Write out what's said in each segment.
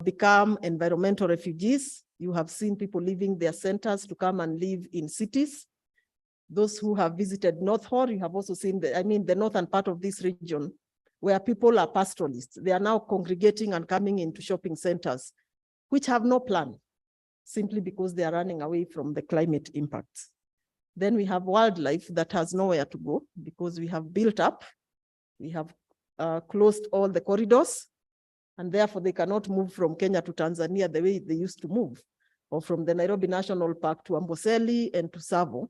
become environmental refugees. You have seen people leaving their centers to come and live in cities. Those who have visited North Horr, you have also seen the northern part of this region, where people are pastoralists. They are now congregating and coming into shopping centers, which have no plan, simply because they are running away from the climate impacts. Then we have wildlife that has nowhere to go because we have built up, we have closed all the corridors, and therefore they cannot move from Kenya to Tanzania the way they used to move, or from the Nairobi National Park to Amboseli and to Tsavo,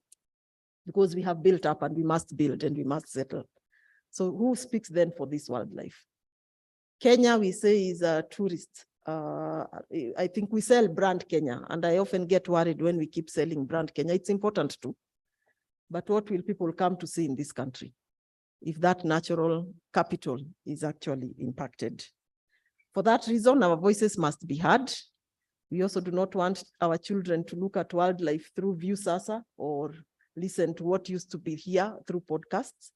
because we have built up and we must build and we must settle. So who speaks then for this wildlife? Kenya, we say, is a tourist. I think we sell brand Kenya, and I often get worried when we keep selling brand Kenya. It's important too. But what will people come to see in this country if that natural capital is actually impacted? For that reason, our voices must be heard. We also do not want our children to look at wildlife through View Sasa or listen to what used to be here through podcasts.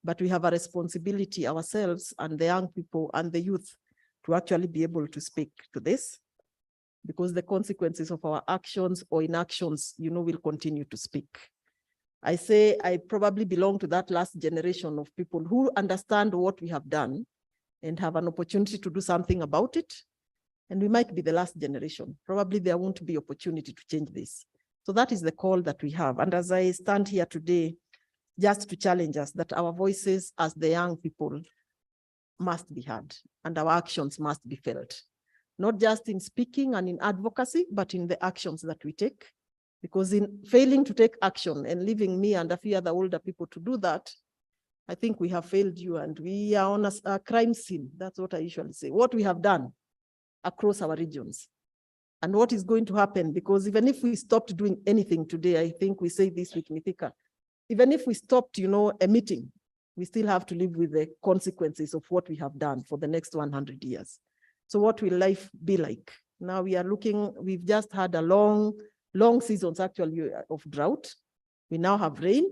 But we have a responsibility ourselves and the young people and the youth to actually be able to speak to this, because the consequences of our actions or inactions, will continue to speak. I say I probably belong to that last generation of people who understand what we have done and have an opportunity to do something about it. And we might be the last generation. Probably there won't be opportunity to change this. So that is the call that we have. And as I stand here today, just to challenge us that our voices as the young people must be heard and our actions must be felt, not just in speaking and in advocacy, but in the actions that we take. Because in failing to take action and leaving me and a few other older people to do that, I think we have failed you, and we are on a crime scene. That's what I usually say. What we have done across our regions and what is going to happen, because even if we stopped doing anything today, I think we say this with Mithika, even if we stopped, a meeting, we still have to live with the consequences of what we have done for the next 100 years. So what will life be like? Now we are looking, we've just had a long seasons actually of drought. We now have rain.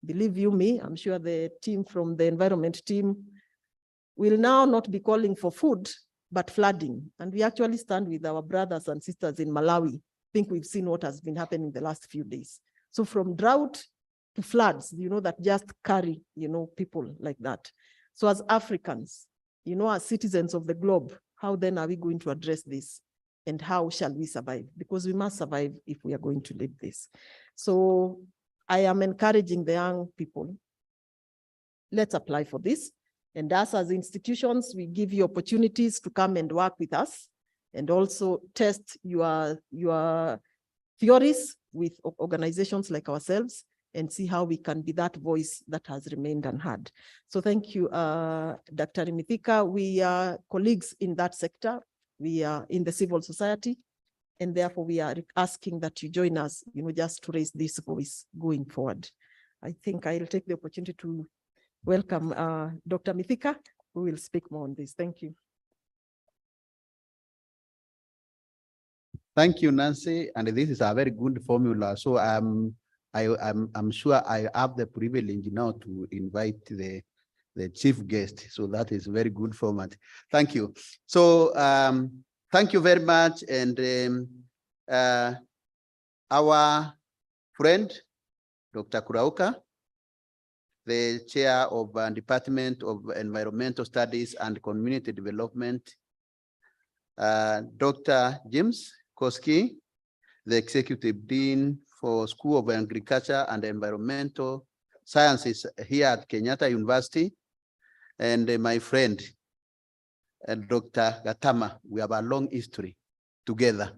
Believe you me, I'm sure the team from the environment team will now not be calling for food, but flooding. And we actually stand with our brothers and sisters in Malawi. I think we've seen what has been happening the last few days. So from drought to floods, that just carry, people like that. So as Africans, as citizens of the globe, how then are we going to address this? And how shall we survive? Because we must survive if we are going to live this. So I am encouraging the young people, let's apply for this. And us as institutions, we give you opportunities to come and work with us and also test your theories with organizations like ourselves and see how we can be that voice that has remained unheard. So thank you, Dr. Mithika. We are colleagues in that sector. We are in the civil society, and therefore we are asking that you join us, just to raise this voice going forward. I think I'll take the opportunity to welcome Dr. Mithika, who will speak more on this. Thank you. Thank you, Nancy. And this is a very good formula. So I'm sure I have the privilege now to invite the chief guest. So that is a very good format. Thank you. So thank you very much. And our friend, Dr. Kurauka, the chair of Department of Environmental Studies and Community Development, Dr. James Koski, the Executive Dean for School of Agriculture and Environmental Sciences here at Kenyatta University, and my friend, Dr. Gatama. We have a long history together.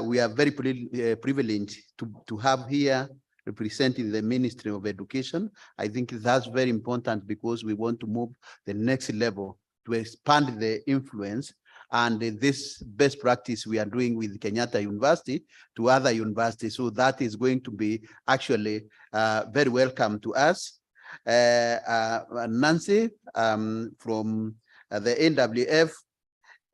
We are very privileged to have here representing the Ministry of Education. I think that's very important because we want to move the next level to expand the influence and this best practice we are doing with Kenyatta University to other universities. So that is going to be actually very welcome to us. Nancy from the NWF,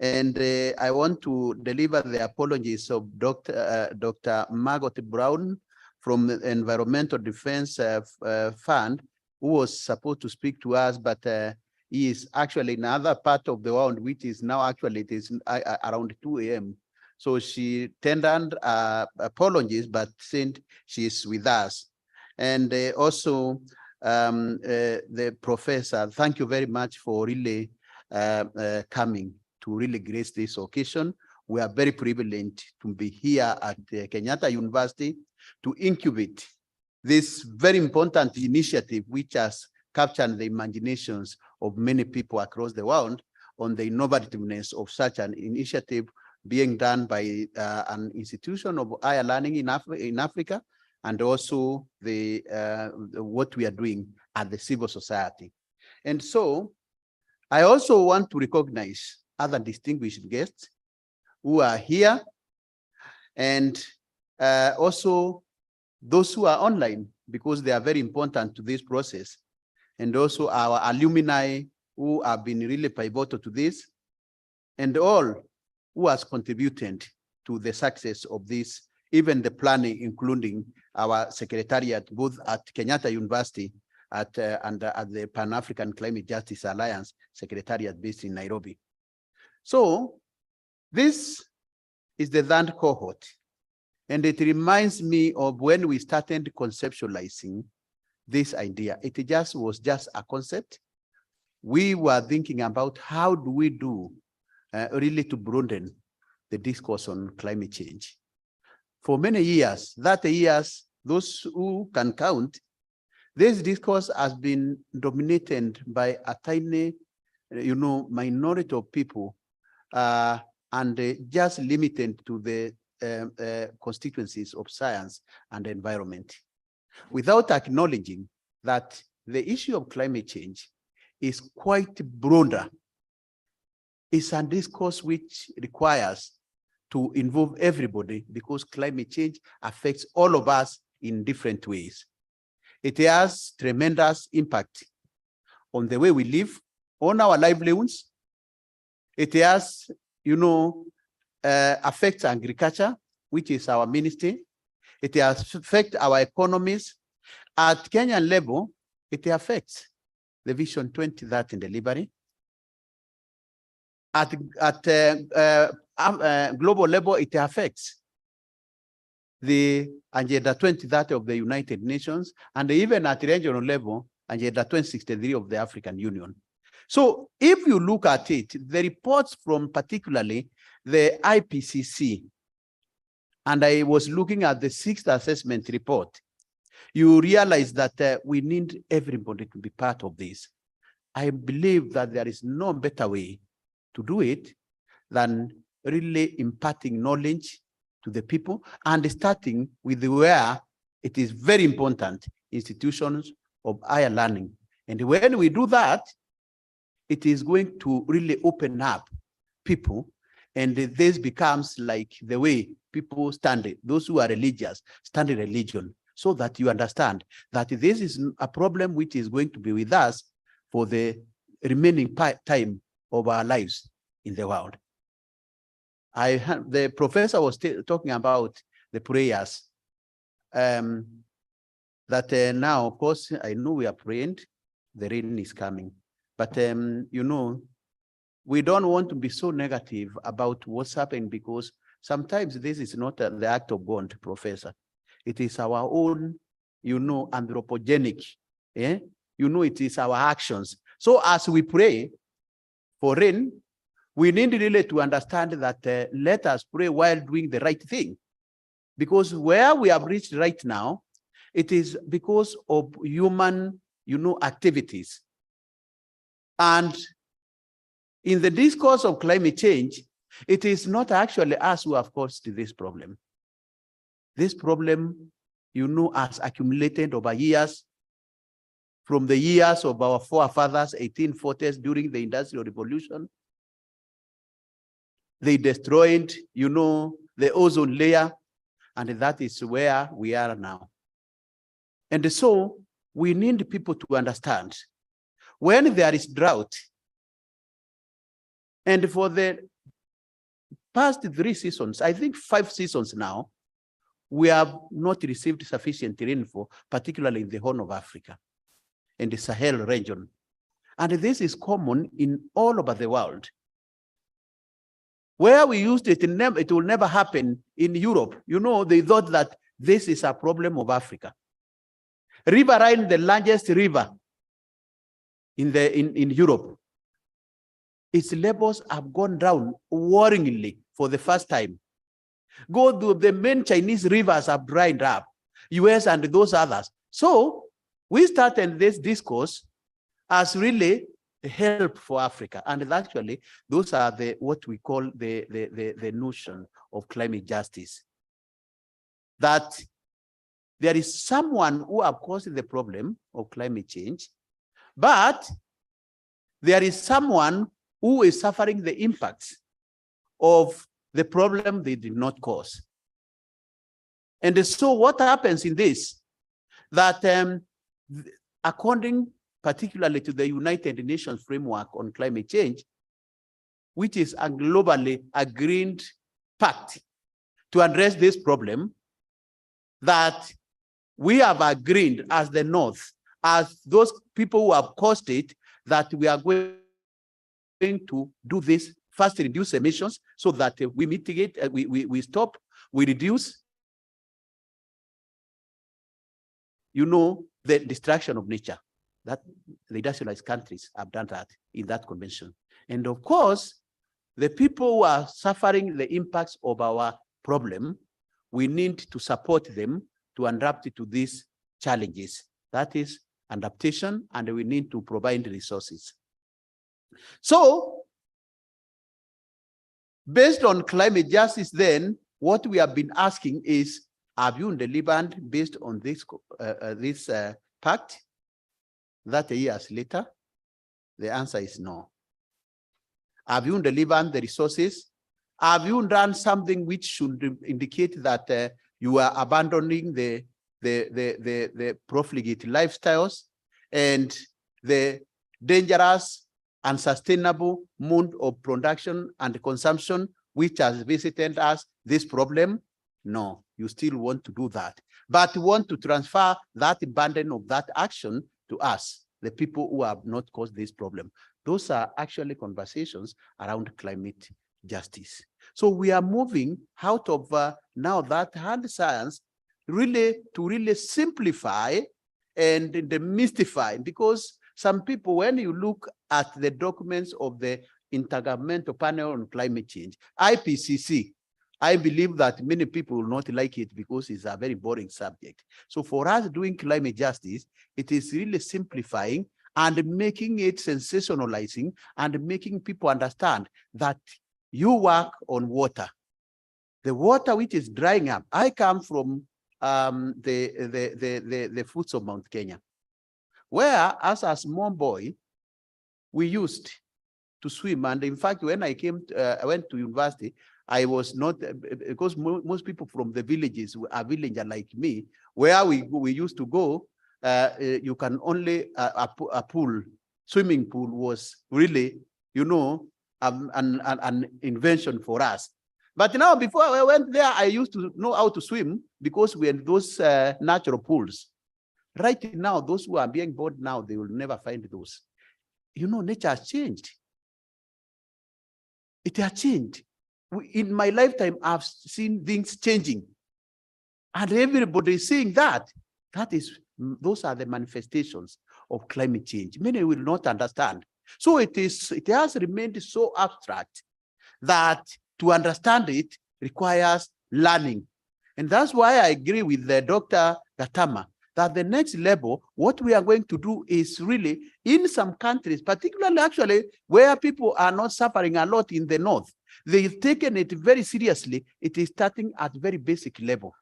and I want to deliver the apologies of Dr. Margot Brown from the Environmental Defense Fund, who was supposed to speak to us, but is actually in another part of the world, which is now actually it is around 2 a.m. So she tendered apologies, but since she is with us. And also the professor, thank you very much for really coming to really grace this occasion. We are very privileged to be here at Kenyatta University to incubate this very important initiative, which has captured the imaginations of many people across the world on the innovativeness of such an initiative being done by an institution of higher learning in Africa, and also the what we are doing at the civil society. And so I also want to recognize other distinguished guests who are here, and also those who are online, because they are very important to this process, and also our alumni who have been really pivotal to this, and all who has contributed to the success of this, even the planning, including our secretariat, both at Kenyatta University and at the Pan-African Climate Justice Alliance Secretariat based in Nairobi. So this is the third cohort. And it reminds me of when we started conceptualizing this idea. It was just a concept. We were thinking about how do we do really to broaden the discourse on climate change. For many years, 30 years, those who can count, this discourse has been dominated by a tiny, minority of people, and just limited to the constituencies of science and environment, without acknowledging that the issue of climate change is quite broader. It's a discourse which requires to involve everybody, because climate change affects all of us in different ways. It has tremendous impact on the way we live, on our livelihoods. It has, affects agriculture, which is our ministry. It affects our economies. At Kenyan level, it affects the Vision 2030 delivery. At global level, it affects the Agenda 2030 of the United Nations, and even at regional level, Agenda 2063 of the African Union. So if you look at it, the reports from particularly the IPCC, and I was looking at the 6th assessment report, you realize that we need everybody to be part of this. I believe that there is no better way to do it than really imparting knowledge to the people, and starting with where it is very important, institutions of higher learning. And when we do that, it is going to really open up people, and this becomes like the way people stand, those who are religious, stand in religion, so that you understand that this is a problem which is going to be with us for the remaining time of our lives in the world. The professor was talking about the prayers, that now, of course, I know we are praying, the rain is coming, but we don't want to be so negative about what's happening, because sometimes this is not the act of God, Professor. It is our own, anthropogenic, it is our actions. So as we pray for rain, we need really to understand that let us pray while doing the right thing. Because where we have reached right now, it is because of human, activities. And in the discourse of climate change, it is not actually us who have caused this problem. This problem, has accumulated over years, from the years of our forefathers, 1840s, during the Industrial Revolution. They destroyed, the ozone layer, and that is where we are now. And so we need people to understand when there is drought, and for the past 3 seasons, I think 5 seasons now, we have not received sufficient rainfall, particularly in the Horn of Africa and the Sahel region. And this is common in all over the world. Where we used it, it will never happen in Europe. You know, they thought that this is a problem of Africa. River Rhine, the largest river in Europe, its levels have gone down worryingly for the first time. Go to the main Chinese rivers have dried up, US and those others. So we started this discourse as really help for Africa. And actually, those are what we call the notion of climate justice. That there is someone who have caused the problem of climate change, but there is someone who is suffering the impacts of the problem they did not cause. And so what happens in this, that according particularly to the United Nations framework on climate change, which is a globally agreed pact to address this problem, that we have agreed as the North, as those people who have caused it, that we are going to do this, first reduce emissions so that we mitigate, we stop, we reduce, you know, the destruction of nature. That the industrialized countries have done that in that convention. And of course, the people who are suffering the impacts of our problem, we need to support them to adapt to these challenges. That is adaptation, and we need to provide resources. So, based on climate justice then, what we have been asking is, have you delivered based on this, pact? 30 years later, the answer is no. Have you delivered the resources? Have you done something which should indicate that you are abandoning the profligate lifestyles and the dangerous, unsustainable mode of production and consumption which has visited us this problem? No, you still want to do that. But you want to transfer that burden of that action to us, the people who have not caused this problem. Those are actually conversations around climate justice. So we are moving out of now that hard science really to really simplify and demystify, because some people, when you look at the documents of the Intergovernmental Panel on Climate Change, IPCC, I believe that many people will not like it because it's a very boring subject. So for us doing climate justice, it is really simplifying and making it sensationalizing and making people understand that you work on water. The water which is drying up. I come from the foots of Mount Kenya, where as a small boy, we used to swim. And in fact, when I went to university, I was not, because most people from the villages are villager like me, where we used to go, you can only, a pool, swimming pool was really, you know, an invention for us. But now, before I went there, I used to know how to swim because we had those natural pools. Right now, those who are being bored now, they will never find those. You know, nature has changed. It has changed. In my lifetime, I've seen things changing. And everybody is saying that. Those are the manifestations of climate change. Many will not understand. So it has remained so abstract that to understand it requires learning. And that's why I agree with Dr. Gatama that the next level, what we are going to do is really, in some countries, particularly actually where people are not suffering a lot in the north, they've taken it very seriously. It is starting at very basic level.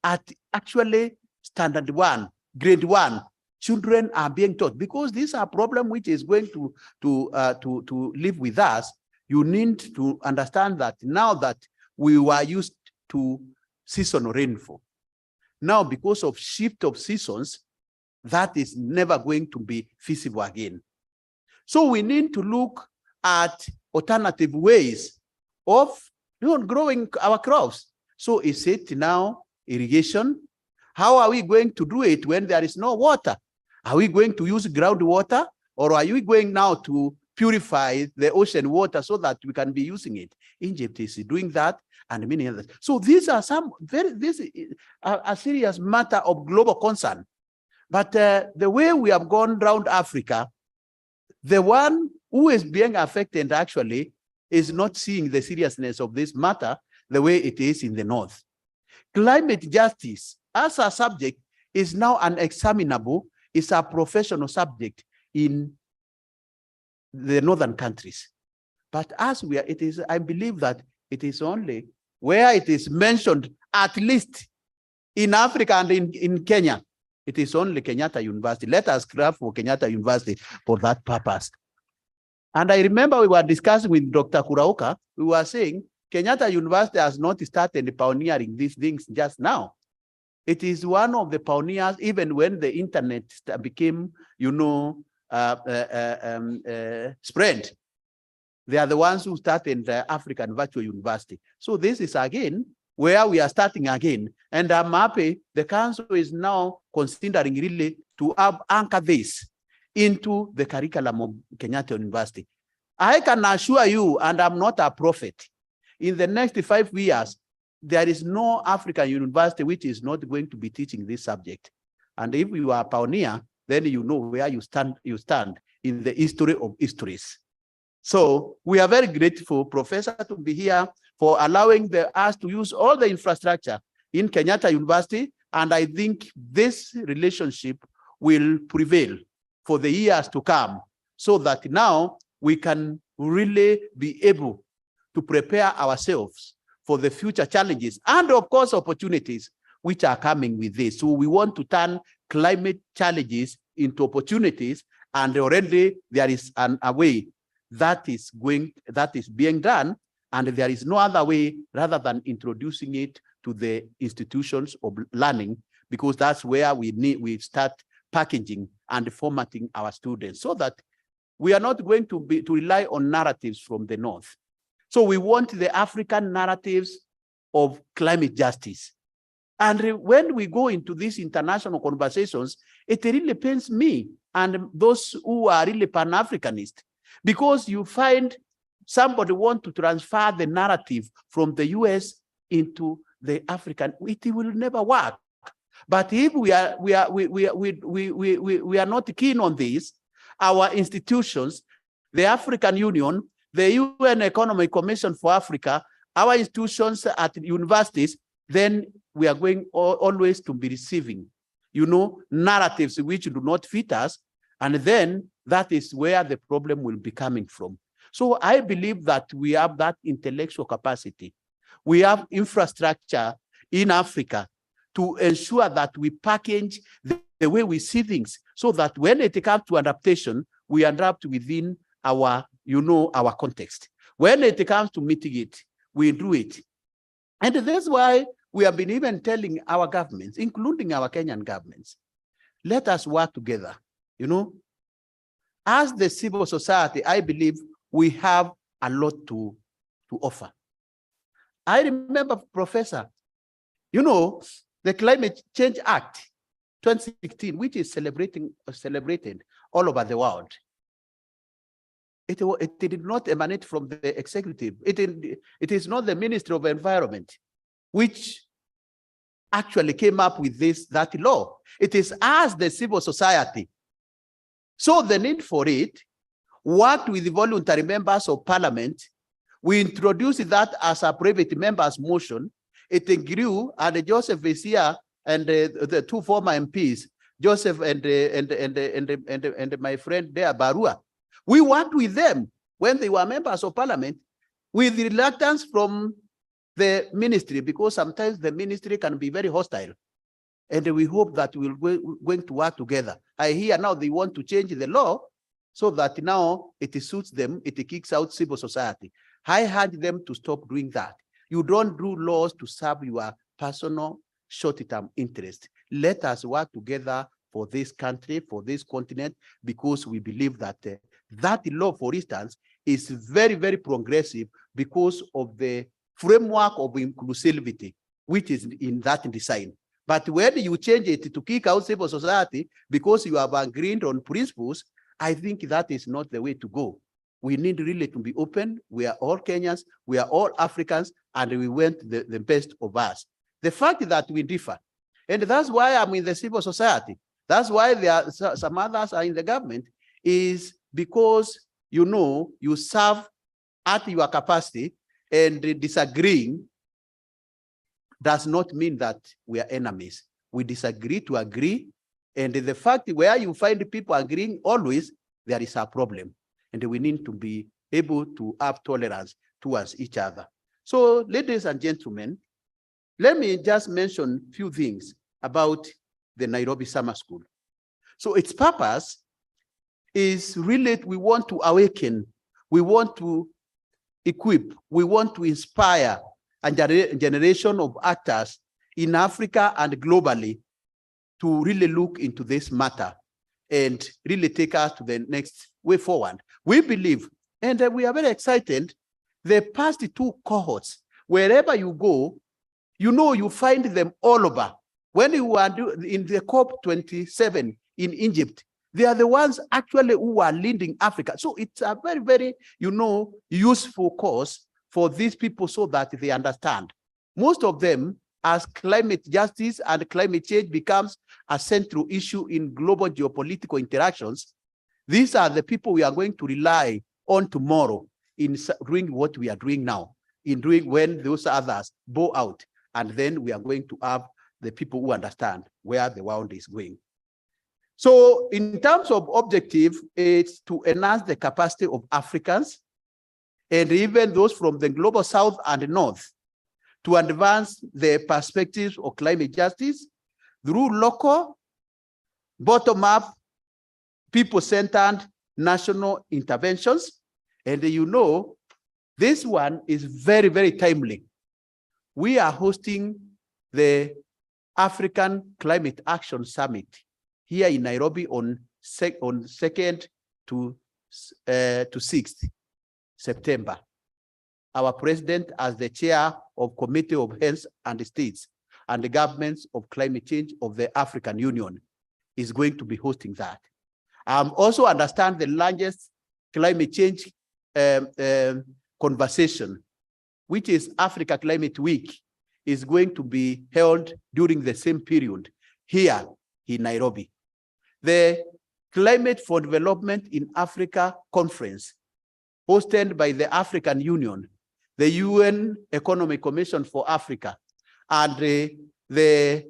At actually standard 1, grade 1, children are being taught, because these are problems which is going to live with us. You need to understand that now that we were used to seasonal rainfall, now because of shift of seasons, that is never going to be feasible again. So we need to look at alternative ways of growing our crops. So is it now irrigation? How are we going to do it when there is no water? Are we going to use groundwater? Or are you going now to purify the ocean water so that we can be using it? Egypt is doing that, and many others. So these are this is a serious matter of global concern. But the way we have gone around Africa, the one who is being affected actually is not seeing the seriousness of this matter the way it is in the North. Climate justice as a subject is now unexaminable, is a professional subject in the northern countries. But as we are, it is, I believe that it is only where it is mentioned, at least in Africa and in Kenya, it is only Kenyatta University. Let us grab for Kenyatta University for that purpose. And I remember we were discussing with Dr. Kuraoka, we were saying Kenyatta University has not started pioneering these things just now. It is one of the pioneers, even when the internet became, spread. They are the ones who started the African Virtual University. So this is again where we are starting again. And I'm happy the council is now considering really to anchor this into the curriculum of Kenyatta University. I can assure you, and I'm not a prophet, in the next 5 years, there is no African university which is not going to be teaching this subject. And if you are a pioneer, then you know where you stand in the history of histories. So we are very grateful, Professor, to be here for allowing us to use all the infrastructure in Kenyatta University. And I think this relationship will prevail for the years to come, so that now we can really be able to prepare ourselves for the future challenges and, of course, opportunities which are coming with this. So we want to turn climate challenges into opportunities, and already there is a way that is being done, and there is no other way rather than introducing it to the institutions of learning, because that's where we start packaging and formatting our students, so that we are not going to rely on narratives from the North. So we want the African narratives of climate justice. And when we go into these international conversations, it really pains me and those who are really Pan-Africanist, because you find somebody want to transfer the narrative from the US into the African. It will never work. But if we are not keen on this, our institutions, the African Union, the UN Economic Commission for Africa, our institutions at universities, then we are going always to be receiving, narratives which do not fit us. And then that is where the problem will be coming from. So I believe that we have that intellectual capacity. We have infrastructure in Africa to ensure that we package the way we see things, so that when it comes to adaptation, we adapt within our, our context. When it comes to mitigate, we do it. And that's why we have been even telling our governments, including our Kenyan governments, let us work together. As the civil society, I believe we have a lot to offer. I remember, Professor, the Climate Change Act 2016, which is celebrated all over the world. It did not emanate from the executive. It is not the Ministry of Environment which actually came up with that law. It is us, the civil society. So the need for it, worked with the voluntary members of parliament. We introduced that as a private members motion. It grew, and Joseph is here, and the two former MPs, Joseph and my friend there, Barua. We worked with them when they were members of parliament, with reluctance from the ministry, because sometimes the ministry can be very hostile. And we hope that we're going to work together. I hear now they want to change the law so that now it suits them, it kicks out civil society. I urge them to stop doing that. You don't do laws to serve your personal short-term interest. Let us work together for this country, for this continent, because we believe that that law, for instance, is very, very progressive because of the framework of inclusivity, which is in that design. But when you change it to kick out civil society because you have agreed on principles, I think that is not the way to go. We need really to be open. We are all Kenyans, we are all Africans, and we want the best of us. The fact that we differ, and that's why I'm in the civil society, that's why there are some others are in the government, is because, you know, you serve at your capacity, and disagreeing does not mean that we are enemies. We disagree to agree, and the fact where you find people agreeing always, there is a problem, and we need to be able to have tolerance towards each other. So, ladies and gentlemen, let me just mention a few things about the Nairobi Summer School. So its purpose is really, we want to awaken, we want to equip, we want to inspire a generation of actors in Africa and globally to really look into this matter and really take us to the next way forward. We believe, and we are very excited, the past two cohorts, wherever you go, you know, you find them all over. When you are in the COP27 in Egypt, they are the ones actually who are leading Africa. So it's a very, very, you know, useful course for these people so that they understand. Most of them, as climate justice and climate change becomes a central issue in global geopolitical interactions, these are the people we are going to rely on tomorrow in doing what we are doing now, in doing when those others bow out. And then we are going to have the people who understand where the world is going. So in terms of objective, it's to enhance the capacity of Africans and even those from the global south and north to advance the perspectives of climate justice through local, bottom-up, people-centered national interventions. And you know, this one is very, very timely. We are hosting the African Climate Action Summit here in Nairobi on 2nd to 6th September. Our president, as the chair of Committee of Health and States and the governments of climate change of the African Union, is going to be hosting that. Also understand the largest climate change conversation, which is Africa Climate Week, is going to be held during the same period here in Nairobi. The Climate for Development in Africa Conference, hosted by the African Union, the UN Economic Commission for Africa, and the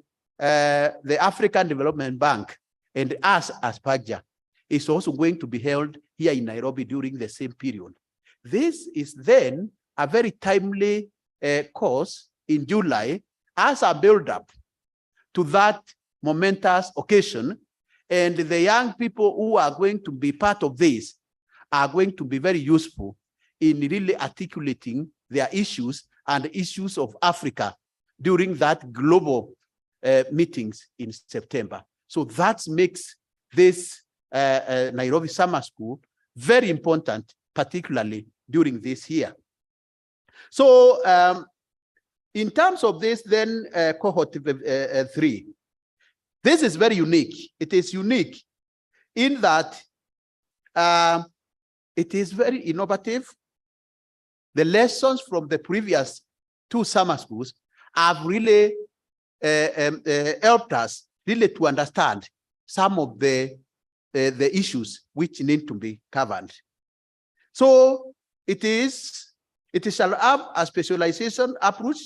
African Development Bank, and us as PAGJA, is also going to be held here in Nairobi during the same period. This is then a very timely course in July as a build-up to that momentous occasion, and the young people who are going to be part of this are going to be very useful in really articulating their issues and the issues of Africa during that global meetings in September. So that makes this Nairobi Summer School very important, particularly during this year. So in terms of this, then cohort 3, this is very unique. It is unique in that it is very innovative. The lessons from the previous two summer schools have really helped us really to understand some of the issues which need to be covered. So it shall have a specialization approach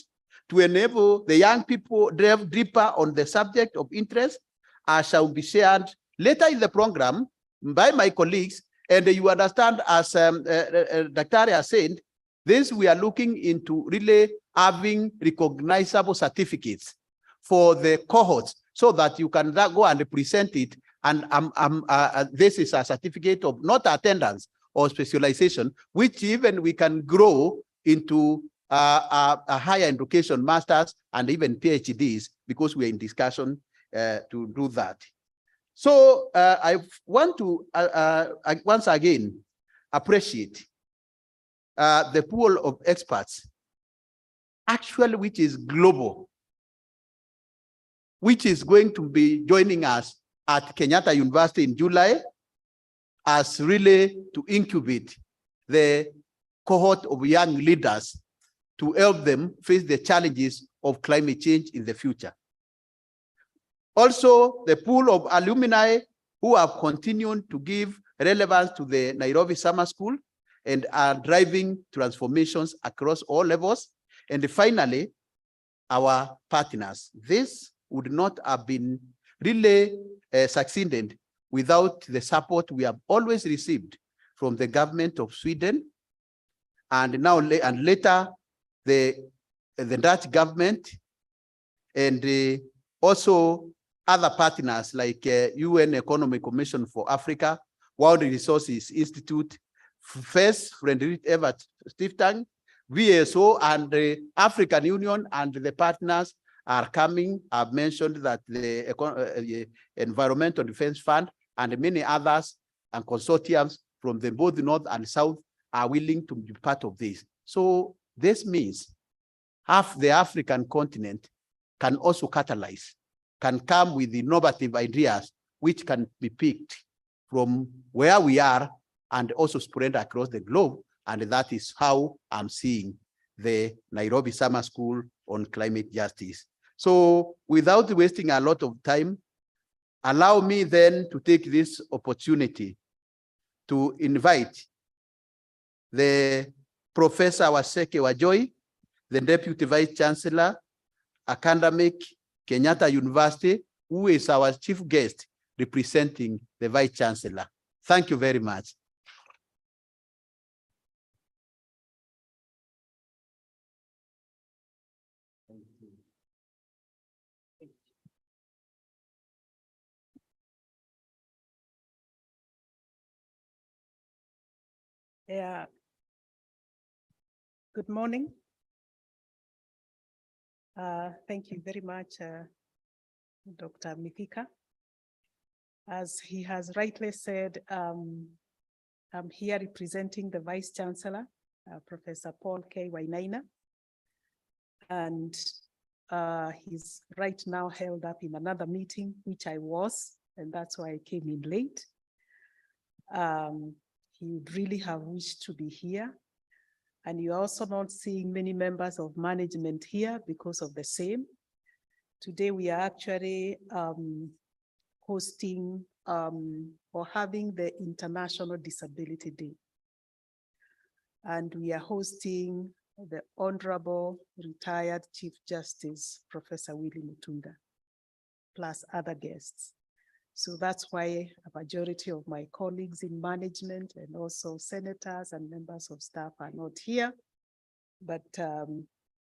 to enable the young people delve deeper on the subject of interest, as shall be shared later in the program by my colleagues. And you understand, as Dr. has said, this we are looking into really having recognizable certificates for the cohorts so that you can go and present it. And this is a certificate of not attendance or specialization, which even we can grow into a higher education, masters, and even PhDs, because we are in discussion to do that. So I want to once again appreciate the pool of experts, actually, which is global, which is going to be joining us at Kenyatta University in July, as really to incubate the cohort of young leaders to help them face the challenges of climate change in the future. Also, the pool of alumni who have continued to give relevance to the Nairobi Summer School and are driving transformations across all levels. And finally, our partners. This would not have been really succeeded without the support we have always received from the government of Sweden, and now and later the Dutch government, and also other partners like UN Economic Commission for Africa, World Resources Institute, FES, Friedrich Ebert Stiftung, VSO, and the African Union, and the partners are coming. I've mentioned that the Environmental Defense Fund and many others and consortiums from both the North and South are willing to be part of this. So this means half the African continent can also catalyze, can come with innovative ideas which can be picked from where we are and also spread across the globe. And that is how I'm seeing the Nairobi Summer School on Climate Justice. So without wasting a lot of time, allow me then to take this opportunity to invite the Professor Waseke Wajoi, the Deputy Vice Chancellor, Academic, Kenyatta University, who is our chief guest representing the Vice Chancellor. Thank you very much. Yeah. Good morning. Thank you very much, Dr. Mithika. As he has rightly said, I'm here representing the Vice Chancellor, Professor Paul K. Wainaina, and he's right now held up in another meeting, which I was, and that's why I came in late. He would really have wished to be here. And you're also not seeing many members of management here because of the same. Today we are actually hosting or having the International Disability Day. And we are hosting the Honorable Retired Chief Justice, Professor Willie Mutunga, plus other guests. So that's why a majority of my colleagues in management and also senators and members of staff are not here, but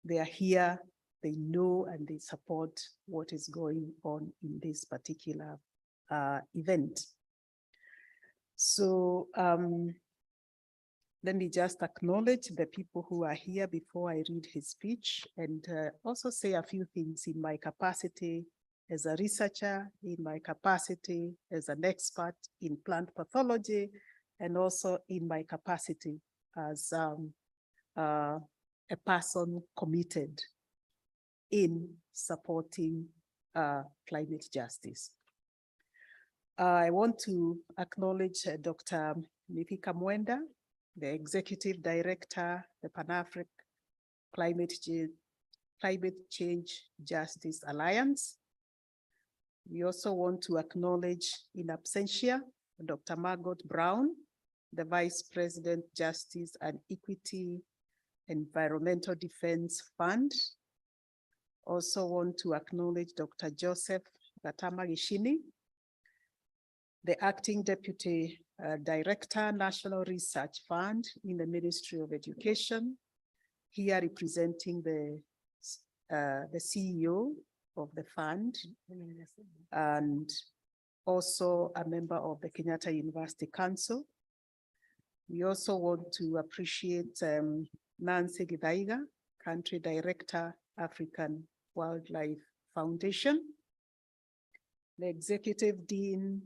they are here, they know and they support what is going on in this particular event. So let me just acknowledge the people who are here before I read his speech, and also say a few things in my capacity as a researcher, in my capacity as an expert in plant pathology, and also in my capacity as a person committed in supporting climate justice. I want to acknowledge Dr. Mithika Mwenda, the Executive Director, the Pan-African Climate Change Justice Alliance. We also want to acknowledge in absentia, Dr. Margot Brown, the Vice President, Justice and Equity Environmental Defense Fund. Also want to acknowledge Dr. Joseph Gatama Gishini, the Acting Deputy Director, National Research Fund in the Ministry of Education, here representing the CEO of the fund, and also a member of the Kenyatta University Council. We also want to appreciate Nancy Githaiga, Country Director, African Wildlife Foundation, the Executive Dean,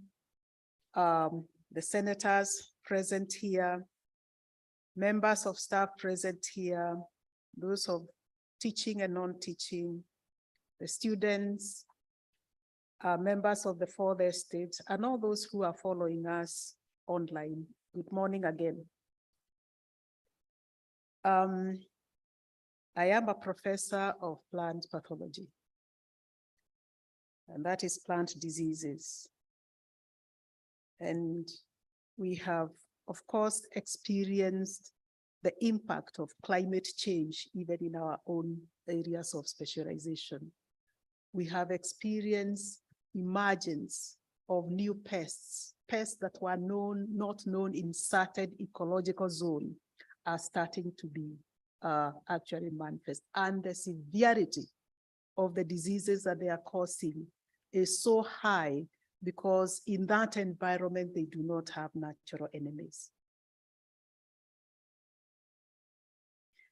the senators present here, members of staff present here, those of teaching and non-teaching, the students, members of the fourth estate, and all those who are following us online. Good morning again. I am a professor of plant pathology, and that is plant diseases. And we have, of course, experienced the impact of climate change, even in our own areas of specialization. We have experienced emergence of new pests that were not known in certain ecological zone are starting to be actually manifest. And the severity of the diseases that they are causing is so high because in that environment, they do not have natural enemies.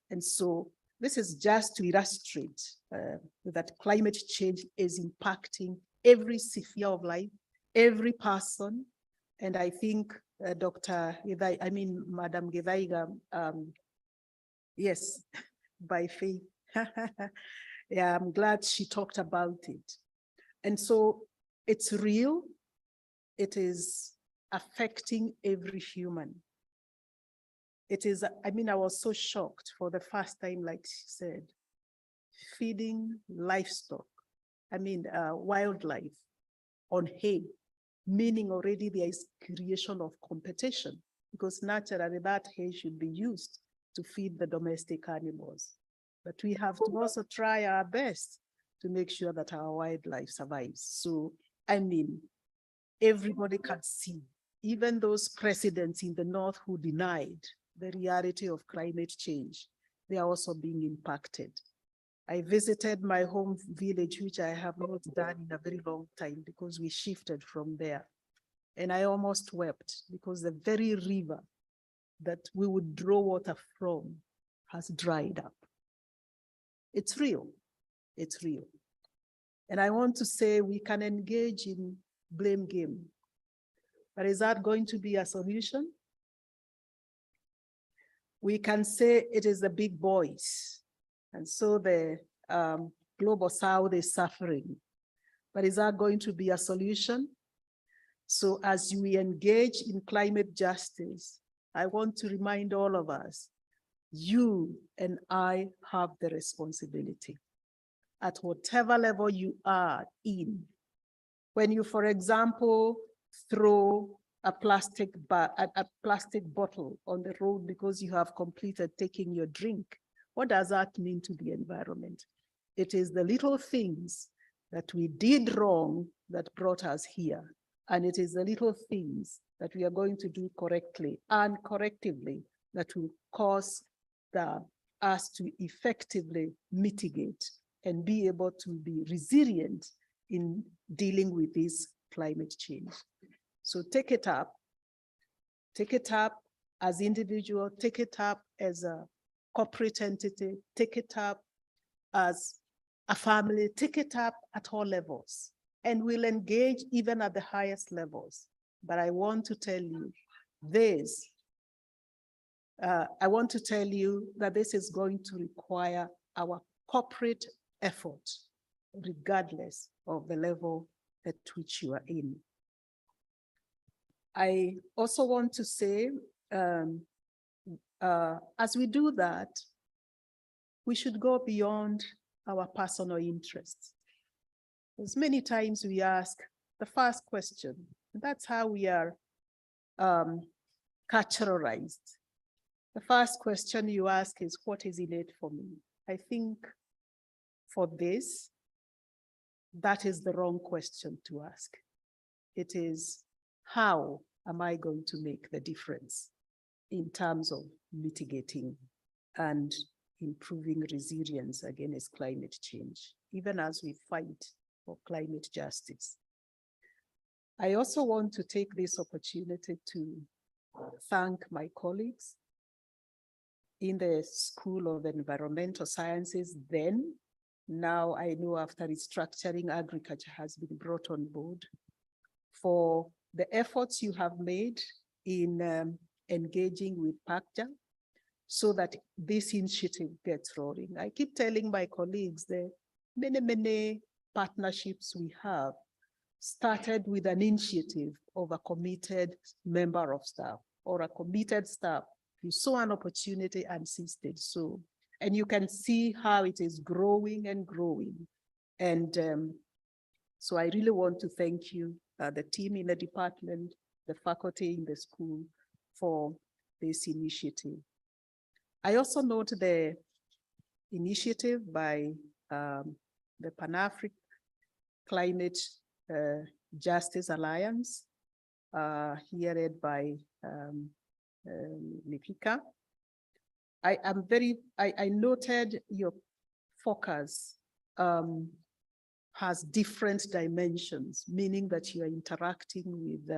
And so this is just to illustrate that climate change is impacting every sphere of life, every person. And I think Madam Githaiga, yes, by faith. Yeah, I'm glad she talked about it. And so it's real. It is affecting every human. It is, I was so shocked for the first time, like she said, feeding livestock, wildlife on hay, meaning already there is creation of competition because naturally that hay should be used to feed the domestic animals. But we have to also try our best to make sure that our wildlife survives. So, everybody can see, even those presidents in the North who denied the reality of climate change, they are also being impacted. I visited my home village, which I have not done in a very long time because we shifted from there. And I almost wept because the very river that we would draw water from has dried up. It's real. It's real. And I want to say we can engage in blame game. But is that going to be a solution? We can say it is the big boys. And so the global South is suffering. But is that going to be a solution? So as we engage in climate justice, I want to remind all of us, you and I have the responsibility at whatever level you are in. When you, for example, throw a plastic bottle on the road because you have completed taking your drink, what does that mean to the environment? It is the little things that we did wrong that brought us here. And it is the little things that we are going to do correctly and correctively that will cause us to effectively mitigate and be able to be resilient in dealing with this climate change. So take it up as individual, take it up as a corporate entity, take it up as a family, take it up at all levels, and we'll engage even at the highest levels. But I want to tell you this, that this is going to require our corporate effort, regardless of the level at which you are in. I also want to say, as we do that, we should go beyond our personal interests. Because many times we ask the first question, and that's how we are culturalized. The first question you ask is, what is in it for me? I think for this, that is the wrong question to ask. It is, how am I going to make the difference in terms of mitigating and improving resilience against climate change, even as we fight for climate justice? I also want to take this opportunity to thank my colleagues in the School of Environmental Sciences then. Now I know after restructuring, agriculture has been brought on board, for the efforts you have made in engaging with PACJA so that this initiative gets rolling. I keep telling my colleagues the many partnerships we have started with an initiative of a committed member of staff or a committed staff who saw an opportunity and seized it. So, and you can see how it is growing and growing. And so I really want to thank you, the team in the department, the faculty in the school for this initiative. I also note the initiative by the Pan-African Climate Justice Alliance, here led by Nikika. I noted your focus has different dimensions, meaning that you are interacting with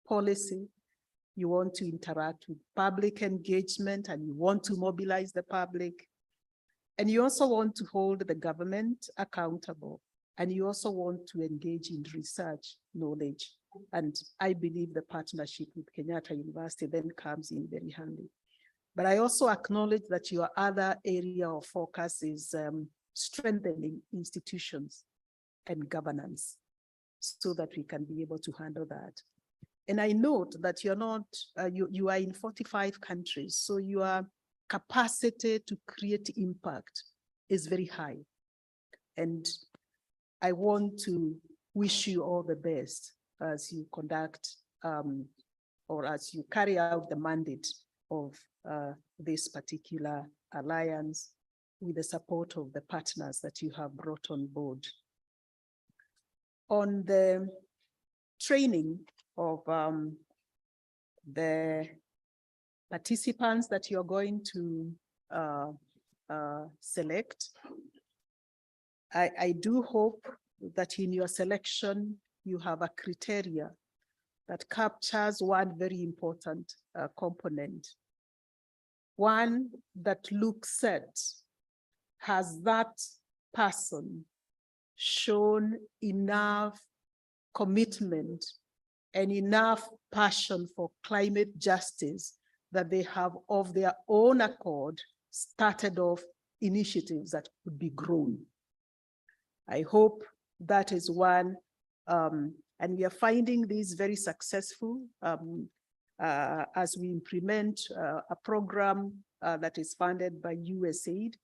policy, you want to interact with public engagement, and you want to mobilize the public. And you also want to hold the government accountable. And you also want to engage in research knowledge. And I believe the partnership with Kenyatta University then comes in very handy. But I also acknowledge that your other area of focus is strengthening institutions and governance so that we can be able to handle that. And I note that you're not, you are in 45 countries, so your capacity to create impact is very high. And I want to wish you all the best as you conduct or as you carry out the mandate of this particular alliance with the support of the partners that you have brought on board. On the training of the participants that you're going to select, I do hope that in your selection, you have a criteria that captures one very important component. One that looks at, has that person shown enough commitment and enough passion for climate justice that they have of their own accord started off initiatives that could be grown. I hope that is one, and we are finding these very successful as we implement a program that is funded by USAID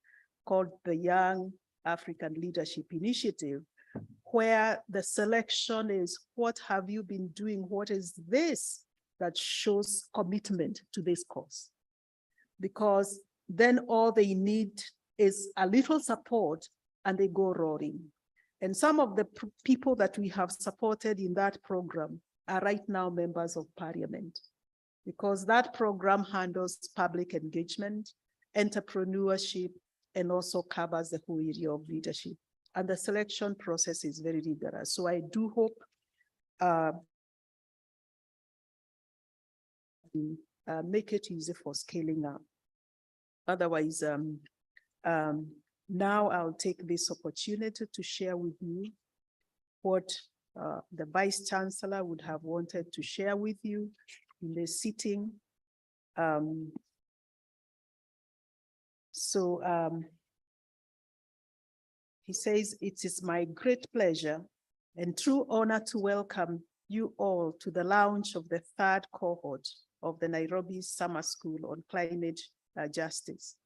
called the Young African Leadership Initiative, where the selection is, what have you been doing? What is this that shows commitment to this cause? Because then all they need is a little support and they go roaring. And some of the people that we have supported in that program are right now members of parliament, because that program handles public engagement, entrepreneurship, and also covers the whole area of leadership. And the selection process is very rigorous. So I do hope make it easy for scaling up. Otherwise, now I'll take this opportunity to share with you what the Vice Chancellor would have wanted to share with you in the sitting. He says, it is my great pleasure and true honor to welcome you all to the launch of the third cohort of the Nairobi Summer School on Climate Justice.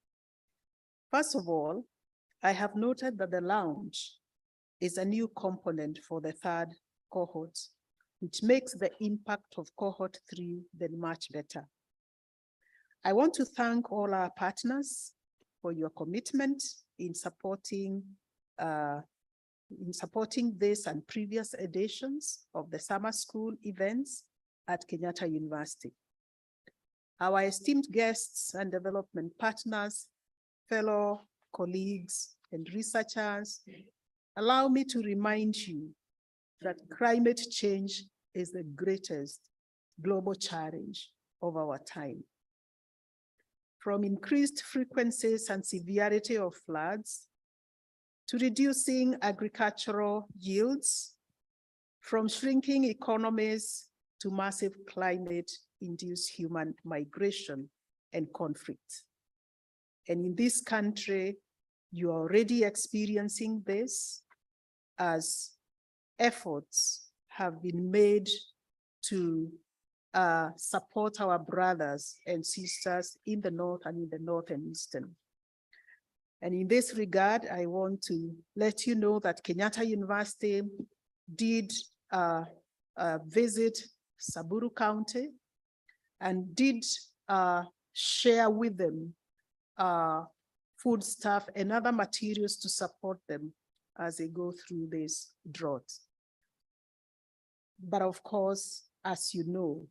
First of all, I have noted that the launch is a new component for the third cohort, which makes the impact of cohort 3 then much better. I want to thank all our partners for your commitment in supporting this and previous editions of the summer school events at Kenyatta University. Our esteemed guests and development partners, fellow colleagues and researchers, allow me to remind you that climate change is the greatest global challenge of our time. From increased frequencies and severity of floods, to reducing agricultural yields, from shrinking economies to massive climate-induced human migration and conflict. And in this country, you are already experiencing this as efforts have been made to support our brothers and sisters in the North and in the North and Eastern. And in this regard, I want to let you know that Kenyatta University did visit Samburu County and did share with them foodstuff and other materials to support them as they go through this drought. But of course, as you know,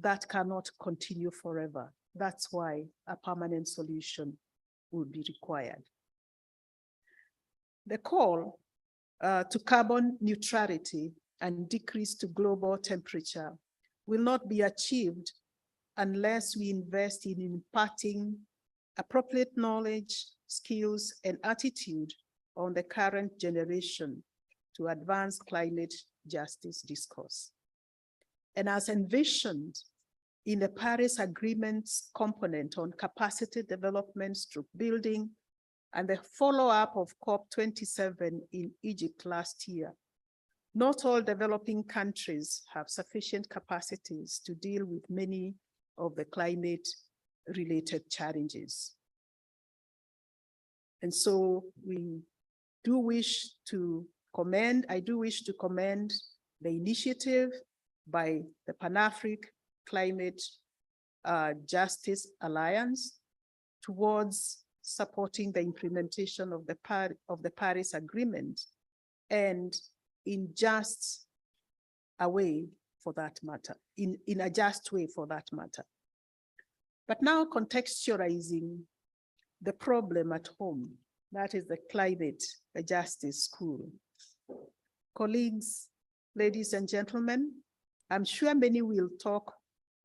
that cannot continue forever. That's why a permanent solution will be required. The call to carbon neutrality and decrease to global temperature will not be achieved unless we invest in imparting appropriate knowledge, skills, and attitude on the current generation to advance climate justice discourse. And as envisioned in the Paris Agreement's component on capacity development through building and the follow-up of COP27 in Egypt last year, not all developing countries have sufficient capacities to deal with many of the climate-related challenges. And so I do wish to commend the initiative by the Pan-African Climate Justice Alliance towards supporting the implementation of the Paris Agreement, and in just a way for that matter, in a just way for that matter. But now contextualizing the problem at home, that is the climate justice school. Colleagues, ladies and gentlemen, I'm sure many will talk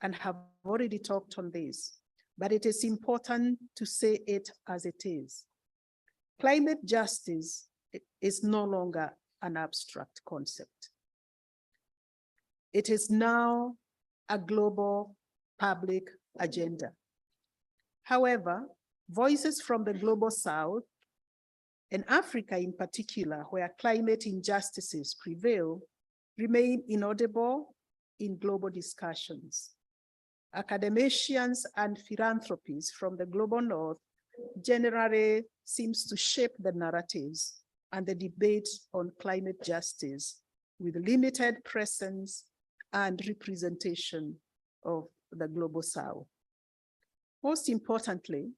and have already talked on this, but it is important to say it as it is. Climate justice is no longer an abstract concept. It is now a global public agenda. However, voices from the global South and Africa in particular, where climate injustices prevail, remain inaudible in global discussions. Academicians and philanthropies from the global North generally seems to shape the narratives and the debate on climate justice with limited presence and representation of the global South. Most importantly,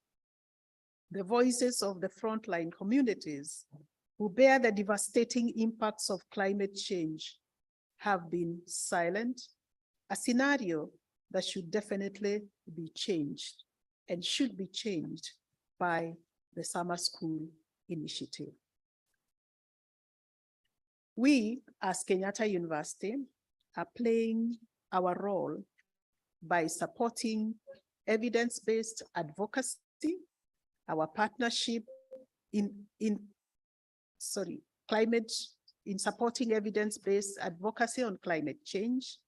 the voices of the frontline communities who bear the devastating impacts of climate change have been silent, a scenario that should definitely be changed and should be changed by the summer school initiative. We, as Kenyatta University, are playing our role by supporting evidence-based advocacy, our partnership in supporting evidence-based advocacy on climate change,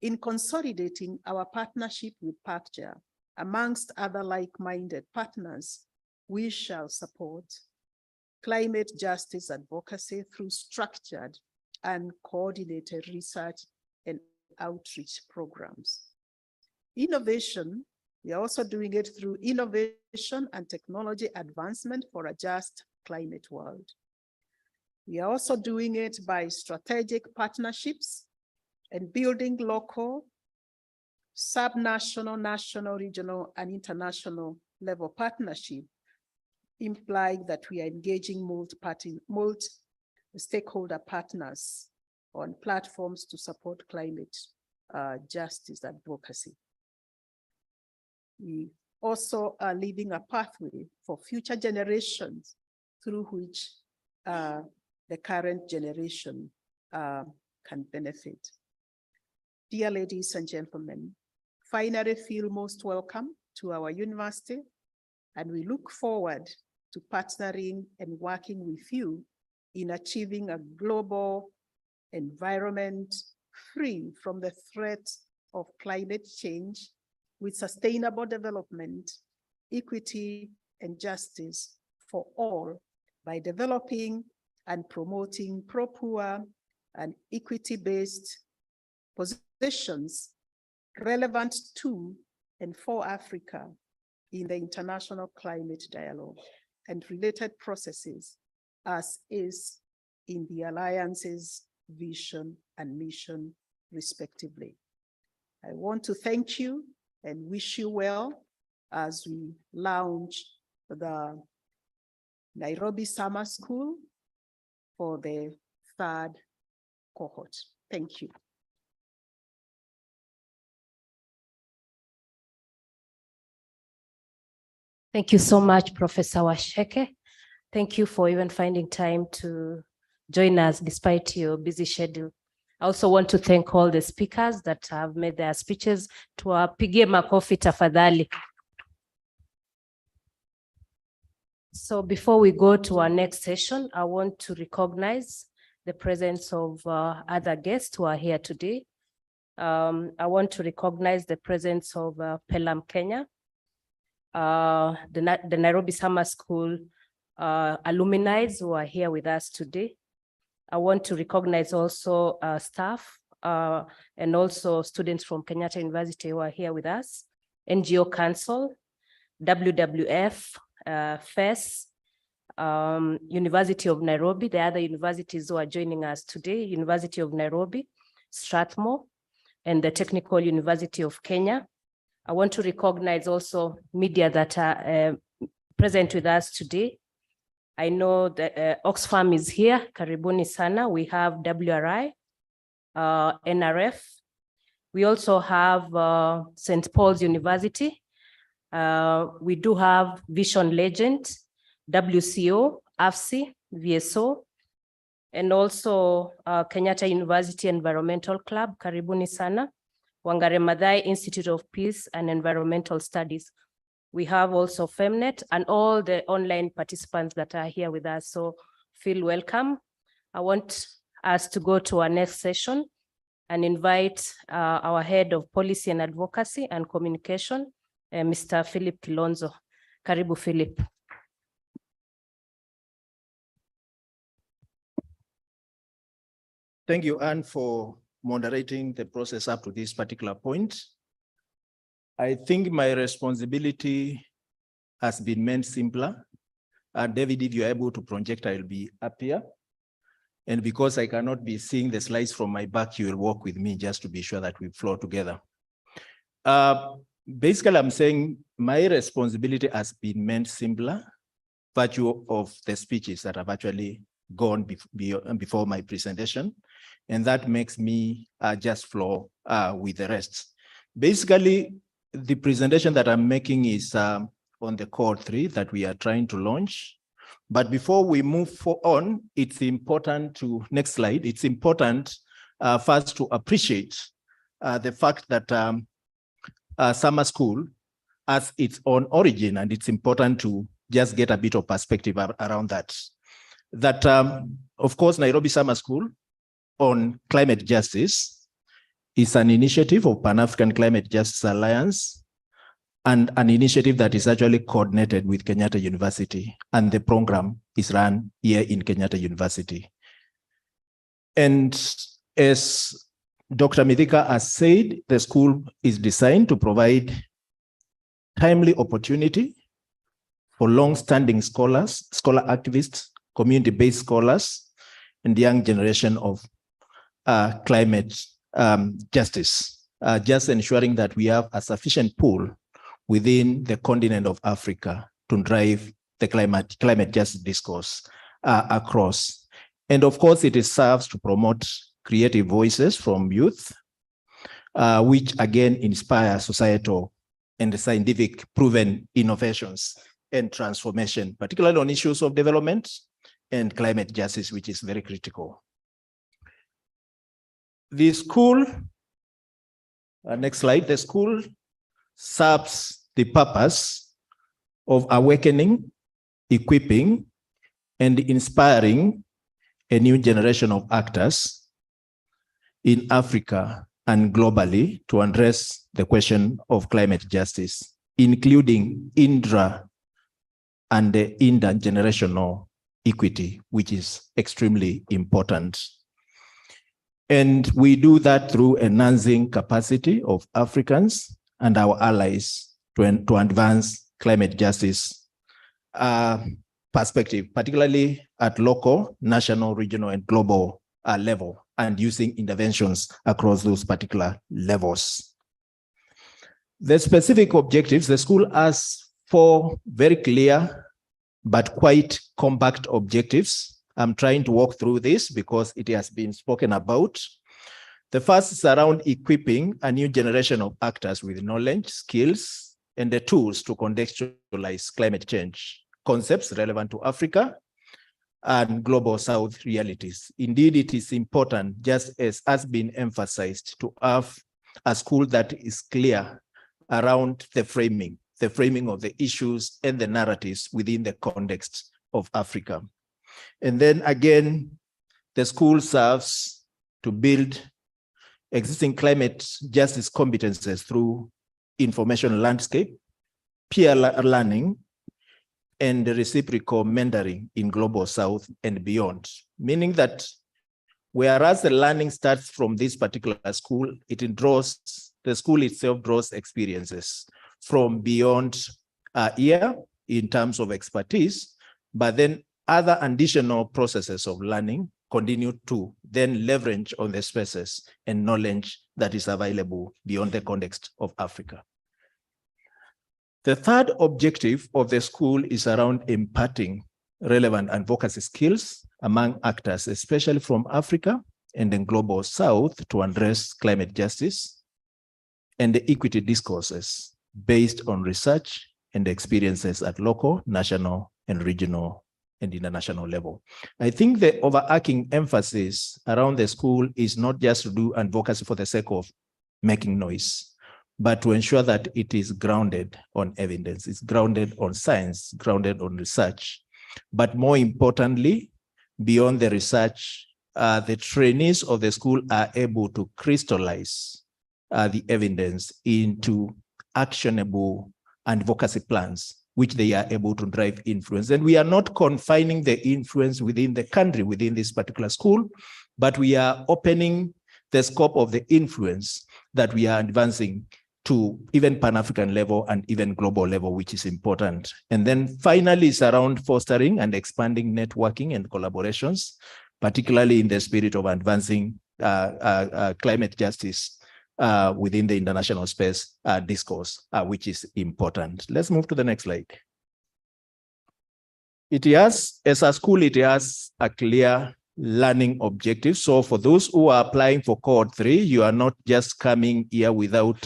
in consolidating our partnership with PACJA, amongst other like-minded partners. We shall support climate justice advocacy through structured and coordinated research and outreach programs. Innovation, we are also doing it through innovation and technology advancement for a just climate world. We are also doing it by strategic partnerships and building local, subnational, national, regional, and international level partnership, implying that we are engaging multi-stakeholder partners on platforms to support climate justice advocacy. We also are leaving a pathway for future generations through which the current generation can benefit. Dear ladies and gentlemen, finally feel most welcome to our university, and we look forward to partnering and working with you in achieving a global environment free from the threat of climate change with sustainable development, equity, and justice for all by developing and promoting pro-poor, and equity-based positions relevant to and for Africa in the international climate dialogue and related processes, as is in the Alliance's vision and mission, respectively. I want to thank you and wish you well as we launch the Nairobi Summer School for the 3rd cohort. Thank you. Thank you so much, Professor Washeke. Thank you for even finding time to join us despite your busy schedule. I also want to thank all the speakers that have made their speeches. Tuwapigie makofi tafadhali. So before we go to our next session, I want to recognize the presence of other guests who are here today. I want to recognize the presence of Pelham Kenya, the Nairobi Summer School alumni who are here with us today. I want to recognize also staff and also students from Kenyatta University who are here with us, NGO Council, WWF, FES, University of Nairobi, the other universities who are joining us today, University of Nairobi, Strathmore, and the Technical University of Kenya. I want to recognize also media that are present with us today. I know that Oxfam is here, karibuni sana. We have WRI, NRF. We also have St. Paul's University. We do have Vision Legend, WCO, AFSI, VSO, and also Kenyatta University Environmental Club, karibuni sana. Wangari Maathai Institute of Peace and Environmental Studies. We have also FEMNET and all the online participants that are here with us, so feel welcome. I want us to go to our next session and invite our Head of Policy and Advocacy and Communication, Mr. Philip Kilonzo. Karibu, Philip. Thank you, Anne, for moderating the process up to this particular point. I think my responsibility has been made simpler. David, if you're able to project, I'll be up here. And because I cannot be seeing the slides from my back, you will walk with me just to be sure that we flow together. Basically, I'm saying my responsibility has been made simpler, virtue of the speeches that have actually gone before my presentation. And that makes me just flow with the rest. Basically, the presentation that I'm making is on the Cohort 3 that we are trying to launch. But before we move on, it's important to, next slide, it's important first to appreciate the fact that summer school has its own origin, and it's important to just get a bit of perspective around that. That, of course, Nairobi Summer School on Climate Justice is an initiative of Pan-African Climate Justice Alliance and an initiative that is actually coordinated with Kenyatta University, and the program is run here in Kenyatta University. And as Dr. Mithika has said, the school is designed to provide timely opportunity for long-standing scholars, scholar activists, community-based scholars, and the young generation of climate justice, just ensuring that we have a sufficient pool within the continent of Africa to drive the climate justice discourse across. And of course, it serves to promote creative voices from youth, which again inspire societal and scientific proven innovations and transformation, particularly on issues of development and climate justice, which is very critical. The school, next slide, the school serves the purpose of awakening, equipping, and inspiring a new generation of actors in Africa and globally to address the question of climate justice, including intra and the intergenerational equity, which is extremely important. And we do that through enhancing capacity of Africans and our allies to advance climate justice perspective, particularly at local, national, regional, and global level, and using interventions across those particular levels. The specific objectives, the school has 4 very clear but quite compact objectives. I'm trying to walk through this because it has been spoken about. The first is around equipping a new generation of actors with knowledge, skills, and the tools to contextualize climate change concepts relevant to Africa and global South realities. Indeed, it is important, just as has been emphasized, to have a school that is clear around the framing of the issues and the narratives within the context of Africa. And then again, the school serves to build existing climate justice competences through information landscape, peer learning, and reciprocal mentoring in global South and beyond. Meaning that whereas the learning starts from this particular school, the school itself draws experiences from beyond here in terms of expertise, but then other additional processes of learning continue to then leverage on the spaces and knowledge that is available beyond the context of Africa. The third objective of the school is around imparting relevant advocacy skills among actors, especially from Africa and the global South, to address climate justice and the equity discourses based on research and experiences at local, national, and regional and international level. I think the overarching emphasis around the school is not just to do advocacy for the sake of making noise, but to ensure that it is grounded on evidence, it's grounded on science, grounded on research. But more importantly, beyond the research, the trainees of the school are able to crystallize the evidence into actionable advocacy plans, which they are able to drive influence. And we are not confining the influence within the country, within this particular school, but we are opening the scope of the influence that we are advancing to even Pan-African level and even global level, which is important. And then finally, it's around fostering and expanding networking and collaborations, particularly in the spirit of advancing climate justice within the international space discourse, which is important. Let's move to the next slide. It has, as a school, it has a clear learning objective. So for those who are applying for Cohort 3, you are not just coming here without,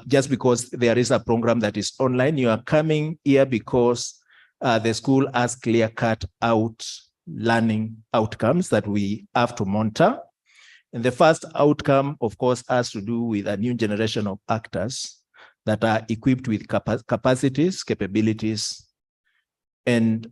just because there is a program that is online, you are coming here because the school has clear-cut out learning outcomes that we have to monitor. And the first outcome, of course, has to do with a new generation of actors that are equipped with capacities, capabilities, and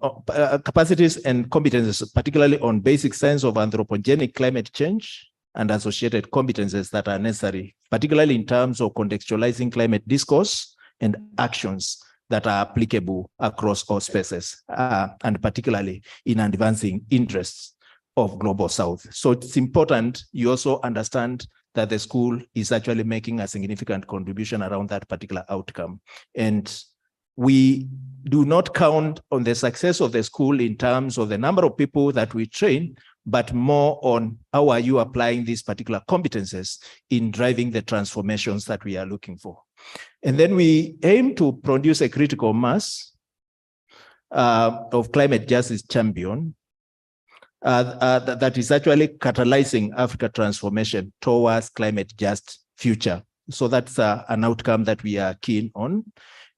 capacities and competences, particularly on basic science of anthropogenic climate change and associated competences that are necessary, particularly in terms of contextualizing climate discourse and actions that are applicable across all spaces, and particularly in advancing interests of global South. So it's important you also understand that the school is actually making a significant contribution around that particular outcome. And we do not count on the success of the school in terms of the number of people that we train, but more on how are you applying these particular competences in driving the transformations that we are looking for. And then we aim to produce a critical mass of climate justice champion that is actually catalyzing Africa transformation towards climate just future. So that's an outcome that we are keen on.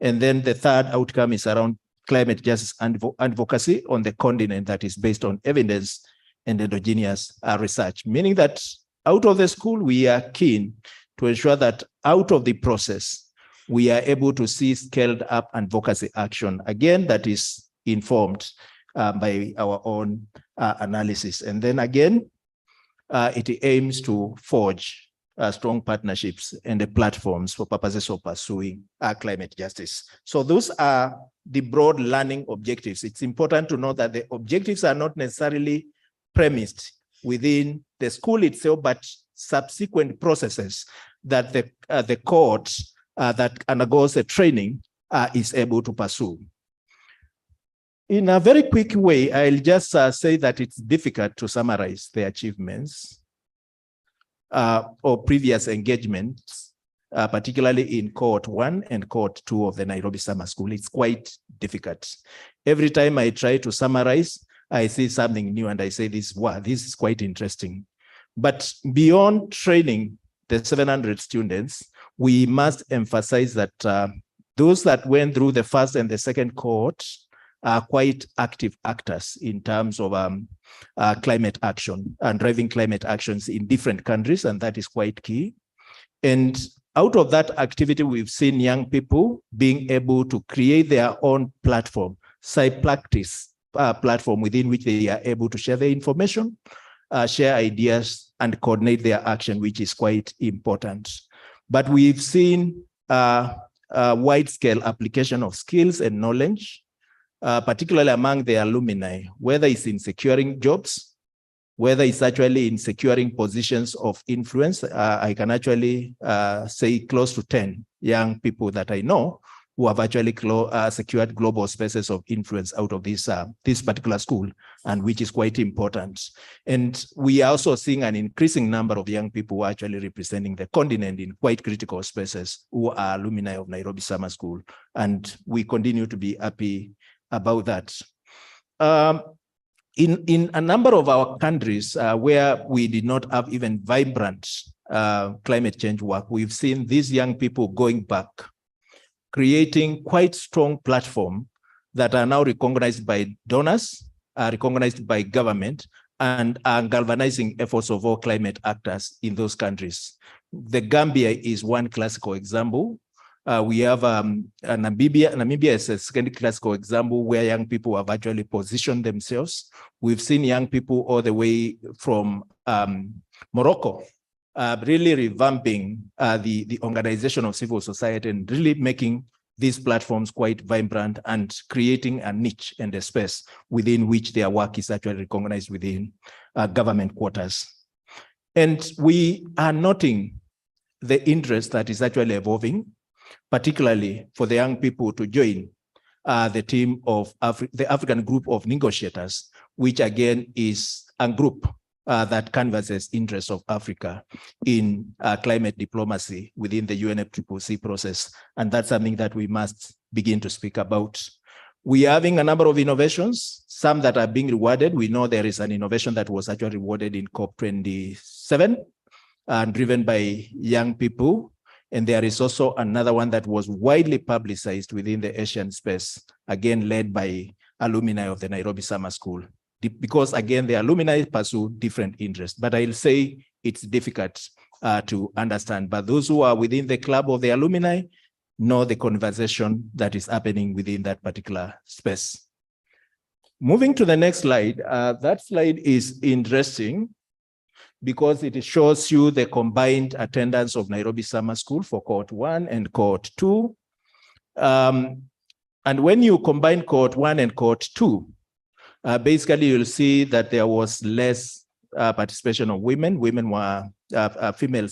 And then the third outcome is around climate justice and advocacy on the continent that is based on evidence and endogenous research, meaning that out of the school, we are keen to ensure that out of the process, we are able to see scaled up advocacy action, again, that is informed by our own analysis. And then again, it aims to forge strong partnerships and the platforms for purposes of pursuing climate justice. So those are the broad learning objectives. It's important to know that the objectives are not necessarily premised within the school itself, but subsequent processes that the cohort that undergoes a training is able to pursue. In a very quick way, I'll just say that it's difficult to summarize the achievements or previous engagements, particularly in cohort 1 and cohort 2 of the Nairobi Summer School. It's quite difficult. Every time I try to summarize, I see something new and I say this, wow, this is quite interesting. But beyond training the 700 students, we must emphasize that those that went through the first and the second cohort are quite active actors in terms of climate action and driving climate actions in different countries, and that is quite key. And out of that activity, we've seen young people being able to create their own platform, practice platform within which they are able to share their information, share ideas, and coordinate their action, which is quite important. But we've seen wide-scale application of skills and knowledge, particularly among the alumni, whether it's in securing jobs, whether it's actually in securing positions of influence. I can actually say close to 10 young people that I know who have actually secured global spaces of influence out of this particular school, and which is quite important. And we are also seeing an increasing number of young people who are actually representing the continent in quite critical spaces who are alumni of Nairobi Summer School. And we continue to be happy about that. In a number of our countries where we did not have even vibrant climate change work, we've seen these young people going back, creating quite strong platform that are now recognized by donors, are recognized by government, and are galvanizing efforts of all climate actors in those countries. The Gambia is one classical example. We have Namibia. Namibia is a second classical example where young people have actually positioned themselves. We've seen young people all the way from Morocco, really revamping the organization of civil society and really making these platforms quite vibrant and creating a niche and a space within which their work is actually recognized within government quarters. And we are noting the interest that is actually evolving, particularly for the young people to join the team of the African Group of Negotiators, which again is a group that canvasses interests of Africa in climate diplomacy within the UNFCCC process. And that's something that we must begin to speak about. We are having a number of innovations, some that are being rewarded. We know there is an innovation that was actually rewarded in COP27 and driven by young people. And there is also another one that was widely publicized within the Asian space, again, led by alumni of the Nairobi Summer School. Because again, the alumni pursue different interests, but I'll say it's difficult to understand. But those who are within the club of the alumni know the conversation that is happening within that particular space. Moving to the next slide, that slide is interesting because it shows you the combined attendance of Nairobi Summer School for cohort 1 and cohort 2. And when you combine cohort 1 and cohort 2, basically you'll see that there was less participation of women. Women were, female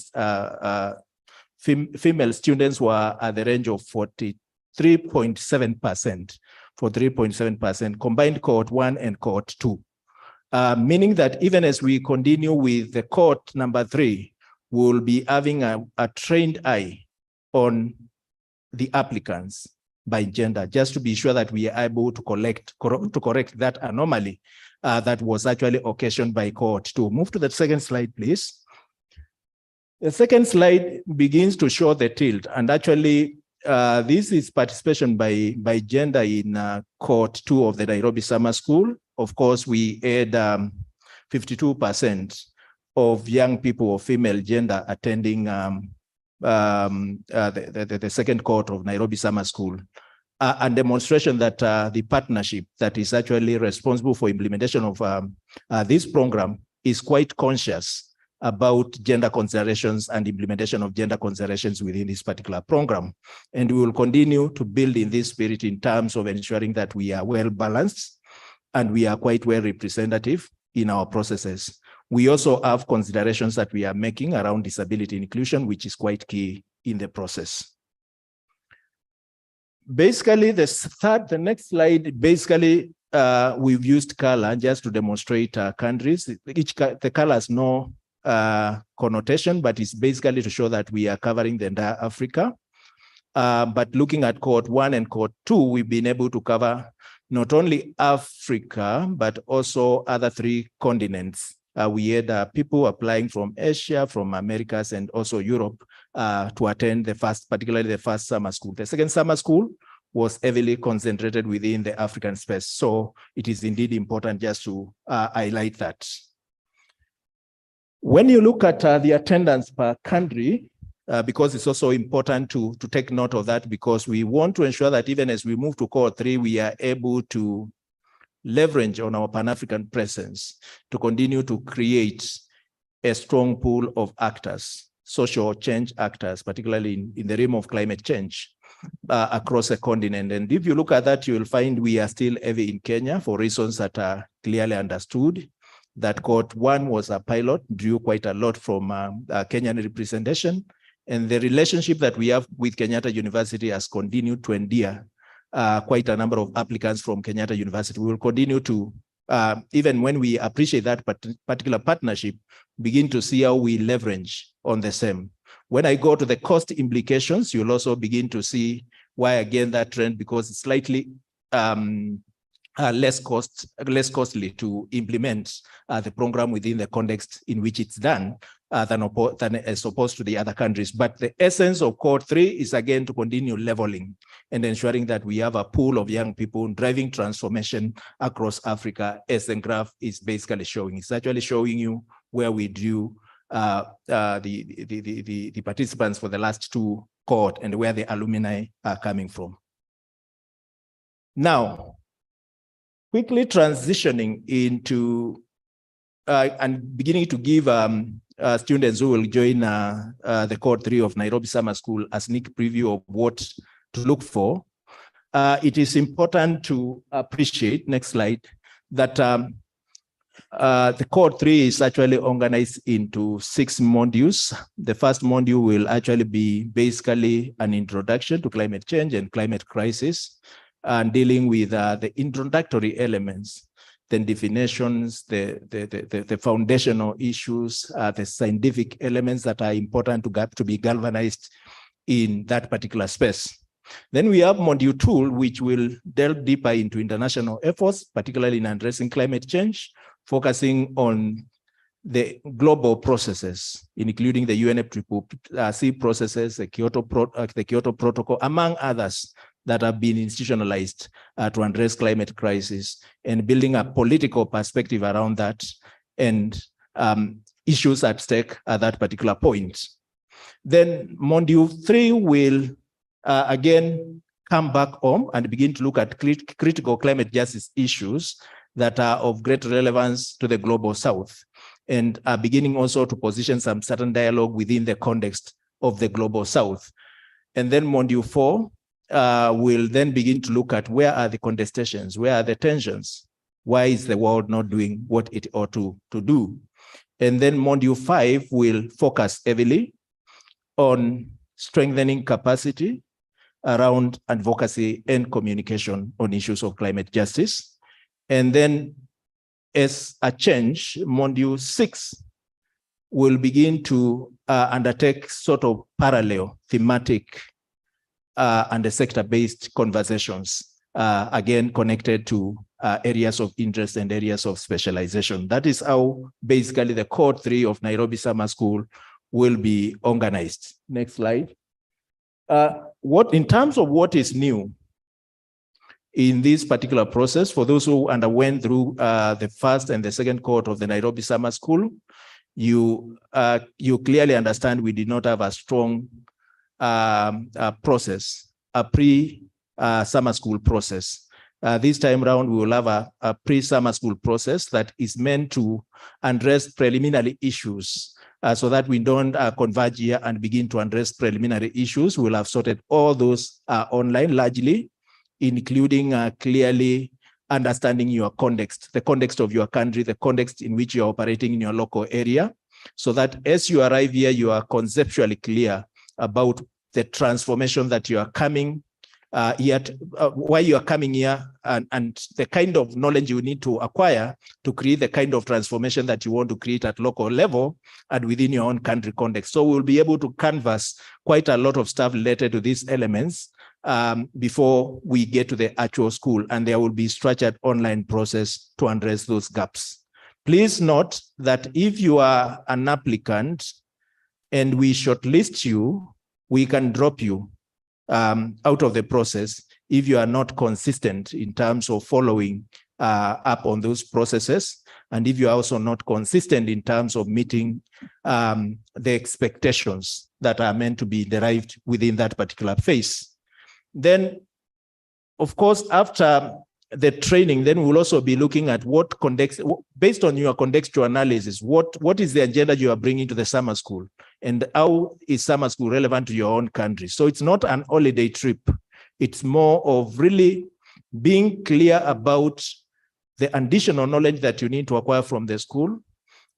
students were at the range of 43.7%, combined cohort 1 and cohort 2. Meaning that even as we continue with the cohort number 3, we'll be having a trained eye on the applicants by gender, just to be sure that we are able to correct that anomaly that was actually occasioned by cohort 2. Move to the second slide, please. The second slide begins to show the tilt, and actually this is participation by gender in cohort 2 of the Nairobi Summer School. Of course, we had 52% of young people of female gender attending the second cohort of Nairobi Summer School. A demonstration that the partnership that is actually responsible for implementation of this program is quite conscious about gender considerations and implementation of gender considerations within this particular program. And we will continue to build in this spirit in terms of ensuring that we are well balanced and we are quite well representative in our processes. We also have considerations that we are making around disability inclusion, which is quite key in the process. Basically, the next slide, basically, we've used color just to demonstrate countries. The color has no connotation, but it's basically to show that we are covering the entire Africa. But looking at Cohort 1 and Cohort 2, we've been able to cover not only Africa, but also other 3 continents. We had people applying from Asia, from Americas, and also Europe to attend particularly the first summer school. The second summer school was heavily concentrated within the African space. So it is indeed important just to highlight that. When you look at the attendance per country, because it's also important to take note of that, because we want to ensure that even as we move to Cohort 3, we are able to leverage on our Pan-African presence to continue to create a strong pool of actors, social change actors, particularly in the realm of climate change across the continent. And if you look at that, you will find we are still heavy in Kenya for reasons that are clearly understood. That Cohort 1 was a pilot, drew quite a lot from Kenyan representation. And the relationship that we have with Kenyatta University has continued to endear quite a number of applicants from Kenyatta University. We will continue to, even when we appreciate that particular partnership, begin to see how we leverage on the same. When I go to the cost implications, you'll also begin to see why, again, that trend, because it's slightly less costly to implement the program within the context in which it's done than as opposed to the other countries. But the essence of Cohort 3 is, again, to continue leveling and ensuring that we have a pool of young people driving transformation across Africa, as the graph is basically showing. It's actually showing you where we drew the participants for the last 2 cohorts and where the alumni are coming from. Now, quickly transitioning into and beginning to give students who will join the Cohort 3 of Nairobi Summer School a sneak preview of what to look for. It is important to appreciate, next slide, that the Cohort 3 is actually organized into 6 modules. The first module will actually be basically an introduction to climate change and climate crisis, and dealing with the introductory elements, the definitions, the foundational issues, the scientific elements that are important to be galvanized in that particular space. Then we have module 2, which will delve deeper into international efforts, particularly in addressing climate change, focusing on the global processes, including the UNFCCC processes, the Kyoto Protocol, among others, that have been institutionalized to address climate crisis, and building a political perspective around that and issues at stake at that particular point. Then module 3 will again come back home and begin to look at critical climate justice issues that are of great relevance to the global South, and are beginning also to position some certain dialogue within the context of the global South. And then module 4 will then begin to look at where are the contestations, where are the tensions, why is the world not doing what it ought to do. And then module 5 will focus heavily on strengthening capacity around advocacy and communication on issues of climate justice. And then as a change, module 6 will begin to undertake sort of parallel thematic and the sector-based conversations, again, connected to areas of interest and areas of specialization. That is how basically the Cohort 3 of Nairobi Summer School will be organized. Next slide. In terms of what is new in this particular process, for those who underwent through the first and the second cohort of the Nairobi Summer School, you clearly understand we did not have a strong process, a pre-summer school process. This time around, we will have a pre-summer school process that is meant to address preliminary issues so that we don't converge here and begin to address preliminary issues. We will have sorted all those online largely, including clearly understanding your context, the context of your country, the context in which you're operating in your local area, so that as you arrive here, you are conceptually clear about the transformation that you are coming why you are coming here, and the kind of knowledge you need to acquire to create the kind of transformation that you want to create at local level and within your own country context. So we'll be able to canvas quite a lot of stuff related to these elements before we get to the actual school, and there will be structured online process to address those gaps. Please note that if you are an applicant and we shortlist you, we can drop you out of the process if you are not consistent in terms of following up on those processes, and if you are also not consistent in terms of meeting the expectations that are meant to be derived within that particular phase. Then, of course, after the training, then we'll also be looking at what context, based on your contextual analysis, what is the agenda you are bringing to the summer school, and how is summer school relevant to your own country? So it's not an holiday trip. It's more of really being clear about the additional knowledge that you need to acquire from the school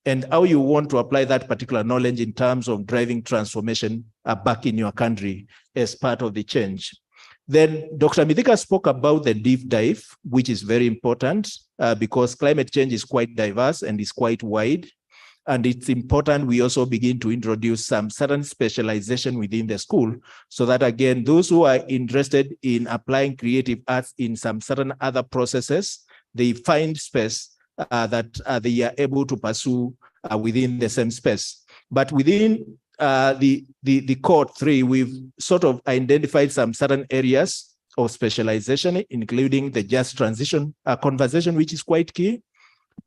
and how you want to apply that particular knowledge in terms of driving transformation back in your country as part of the change. Then Dr. Mithika spoke about the deep dive, which is very important because climate change is quite diverse and is quite wide. And it's important we also begin to introduce some certain specialization within the school so that, again, those who are interested in applying creative arts in some certain other processes, they find space that they are able to pursue within the same space. But within the Cohort 3, we've sort of identified some certain areas of specialization, including the just transition conversation, which is quite key,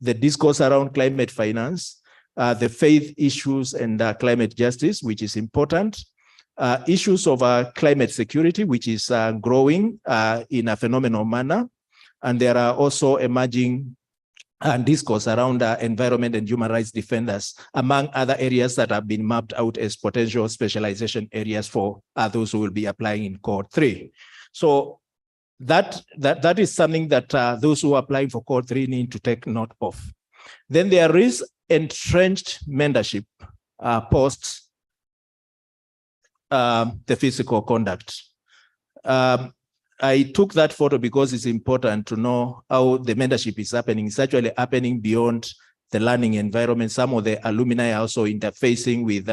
the discourse around climate finance, the faith issues and climate justice, which is important, issues of climate security, which is growing in a phenomenal manner. And there are also emerging discourse around environment and human rights defenders, among other areas that have been mapped out as potential specialization areas for those who will be applying in Cohort 3. So that is something that those who are applying for Cohort 3 need to take note of. Then there is entrenched mentorship post the physical conduct. I took that photo because it's important to know how the mentorship is happening. It's actually happening beyond the learning environment. Some of the alumni are also interfacing with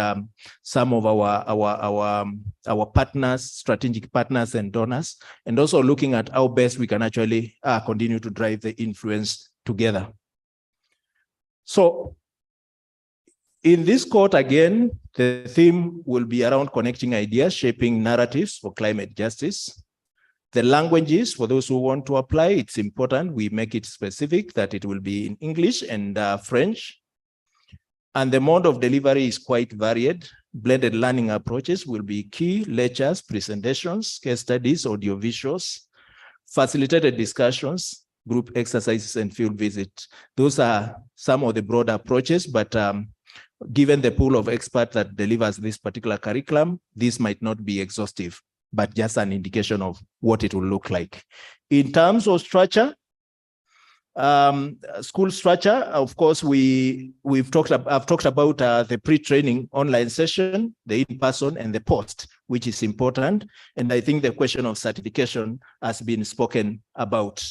some of our partners, strategic partners and donors, and also looking at how best we can actually continue to drive the influence together. So in this cohort, again, the theme will be around connecting ideas, shaping narratives for climate justice. The languages, for those who want to apply, it's important we make it specific that it will be in English and French. And the mode of delivery is quite varied. Blended learning approaches will be key: lectures, presentations, case studies, audiovisuals, facilitated discussions, group exercises, and field visits. Those are some of the broad approaches, but given the pool of experts that delivers this particular curriculum, this might not be exhaustive, but just an indication of what it will look like. In terms of structure, school structure, of course, I've talked about the pre-training online session, the in-person, and the post, which is important. And I think the question of certification has been spoken about.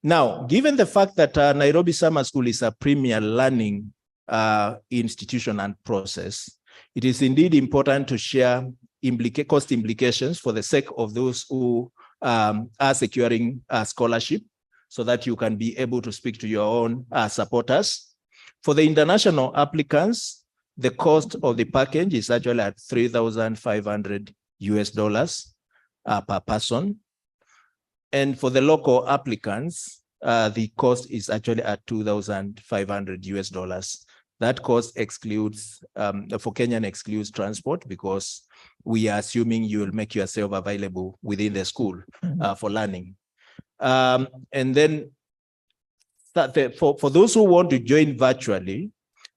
Now, given the fact that Nairobi Summer School is a premier learning institution and process, it is indeed important to share cost implications for the sake of those who are securing a scholarship, so that you can be able to speak to your own supporters. For the international applicants, the cost of the package is actually at $3,500 per person. And for the local applicants, the cost is actually at $2,500. That cost excludes, for Kenyan excludes transport, because we are assuming you will make yourself available within the school for learning. And then for those who want to join virtually,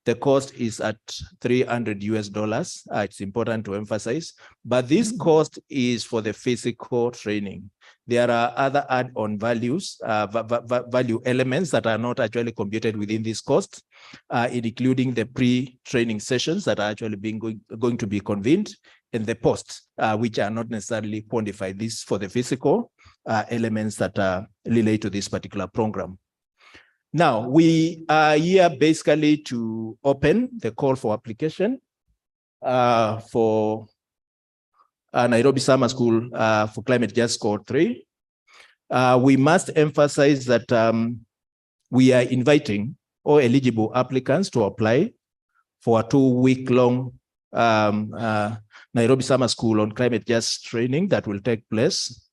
The cost is at $300. It's important to emphasize, but this cost is for the physical training. There are other add-on values, value elements that are not actually computed within this cost, including the pre-training sessions that are actually going to be convened, and the post, which are not necessarily quantified. This for the physical elements that relate to this particular program. Now, we are here basically to open the call for application for Nairobi Summer School for Climate Just Cohort 3. We must emphasize that we are inviting all eligible applicants to apply for a 2-week-long Nairobi Summer School on Climate Just training that will take place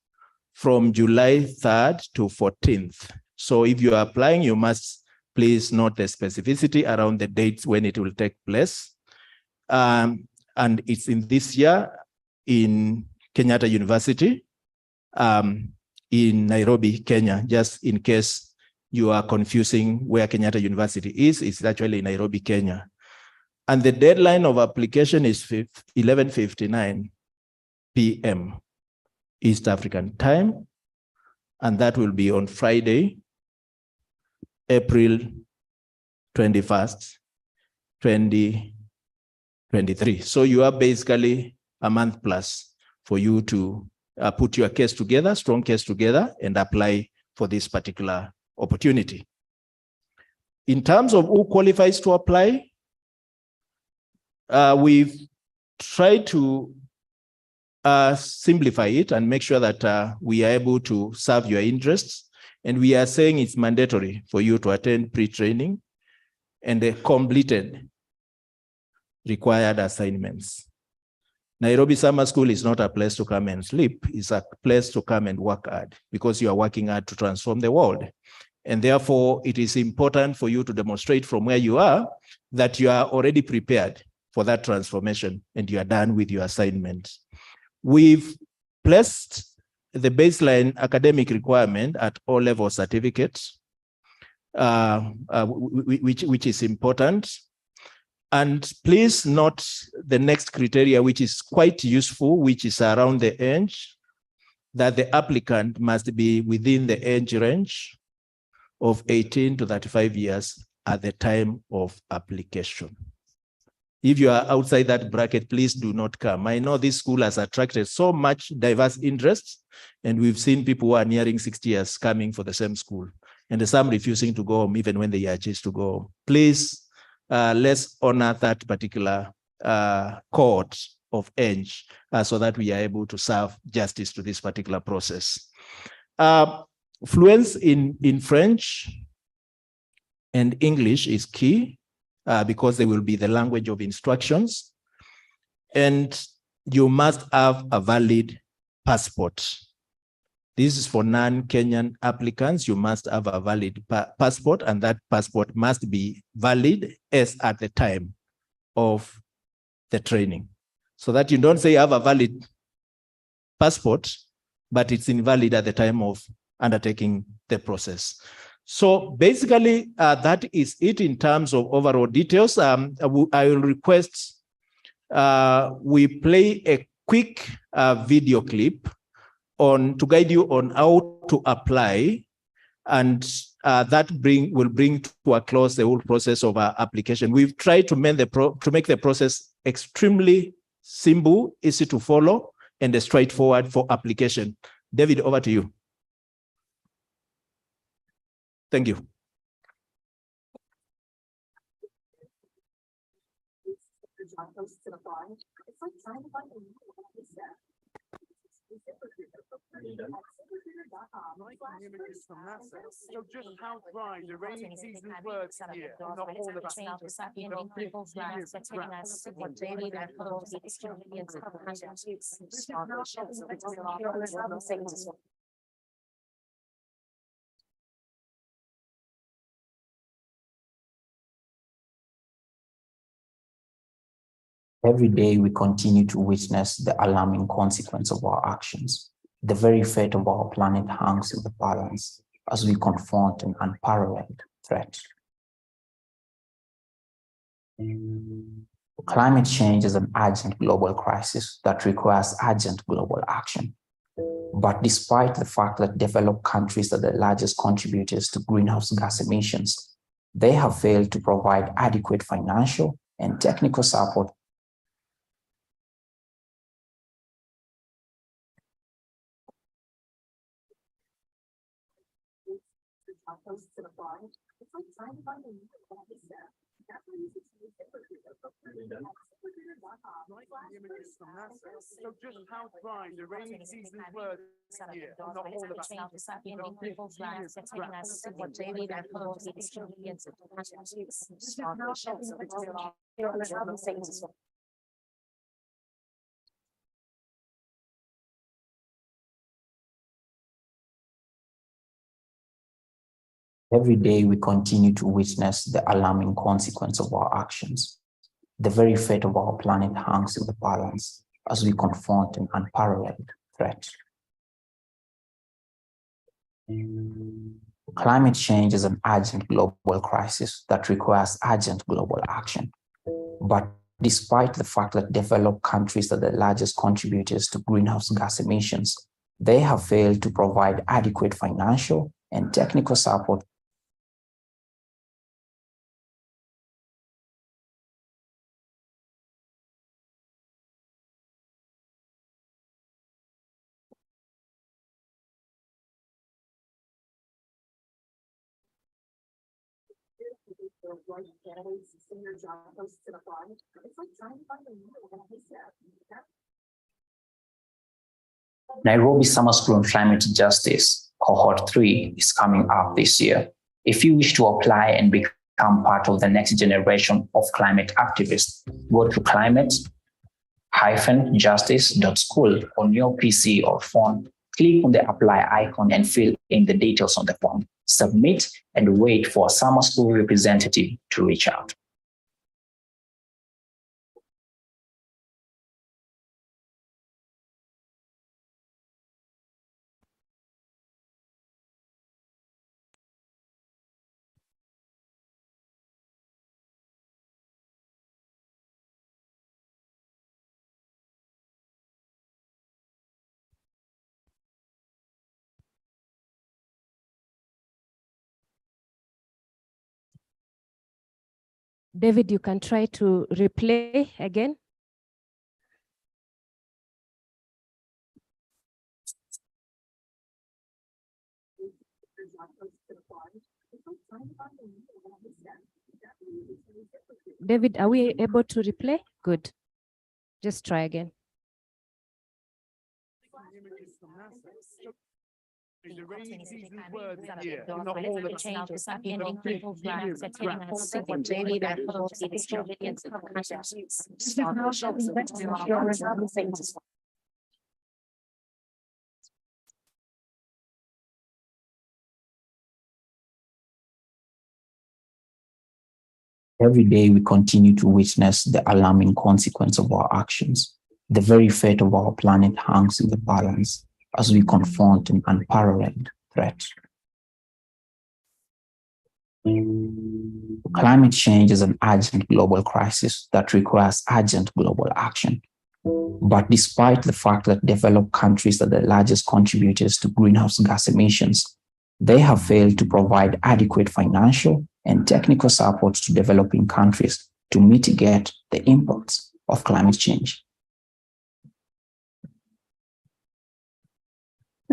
from July 3rd to 14th. So if you are applying, you must please note the specificity around the dates when it will take place. And it's in this year in Kenyatta University in Nairobi, Kenya, just in case you are confusing where Kenyatta University is, it's actually in Nairobi, Kenya. And the deadline of application is 11:59 p.m. East African time. And that will be on Friday, April 21st, 2023. So you are basically a month plus for you to put your case together, strong case together, and apply for this particular opportunity. In terms of who qualifies to apply, we've tried to simplify it and make sure that we are able to serve your interests. And we are saying it's mandatory for you to attend pre-training and the completed required assignments. Nairobi Summer School is not a place to come and sleep. It's a place to come and work hard because you are working hard to transform the world. And therefore, it is important for you to demonstrate from where you are that you are already prepared for that transformation and you are done with your assignment. We've placed the baseline academic requirement at O-level certificates, which is important. And please note the next criteria, which is quite useful, which is around the age, that the applicant must be within the age range of 18 to 35 years at the time of application. If you are outside that bracket, please do not come. I know this school has attracted so much diverse interest, and we've seen people who are nearing 60 years coming for the same school, and some refusing to go home even when they are chased to go home. Please, let's honor that particular cohort of age so that we are able to serve justice to this particular process. Fluency in French and English is key. Because they will be the language of instructions. And you must have a valid passport. This is for non-Kenyan applicants. You must have a valid passport, and that passport must be valid as at the time of the training. So that you don't say you have a valid passport, but it's invalid at the time of undertaking the process. So basically, that is it in terms of overall details. I will request we play a quick video clip to guide you on how to apply, and that will bring to a close the whole process of our application. We've tried to make the process extremely simple, easy to follow, and straightforward for application. David, over to you. Thank you. So just how dry the rainy season works here in the whole of Every day, we continue to witness the alarming consequence of our actions. The very fate of our planet hangs in the balance as we confront an unparalleled threat. Climate change is an urgent global crisis that requires urgent global action. But despite the fact that developed countries are the largest contributors to greenhouse gas emissions, they have failed to provide adequate financial and technical support. So just how dry the rainy season was here, not all of Every day we continue to witness the alarming consequence of our actions. The very fate of our planet hangs in the balance as we confront an unparalleled threat. Climate change is an urgent global crisis that requires urgent global action. But despite the fact that developed countries are the largest contributors to greenhouse gas emissions, they have failed to provide adequate financial and technical support. Nairobi Summer School on Climate Justice, Cohort 3, is coming up this year. If you wish to apply and become part of the next generation of climate activists, go to climate-justice.school on your PC or phone. Click on the apply icon and fill in the details on the form. Submit and wait for a summer school representative to reach out. David, you can try to replay again. David, are we able to replay? Good. Just try again. The rainy season was here, not all of Every day we continue to witness the alarming consequence of our actions. The very fate of our planet hangs in the balance as we confront an unparalleled threat. Climate change is an urgent global crisis that requires urgent global action. But despite the fact that developed countries are the largest contributors to greenhouse gas emissions, they have failed to provide adequate financial and technical support to developing countries to mitigate the impacts of climate change.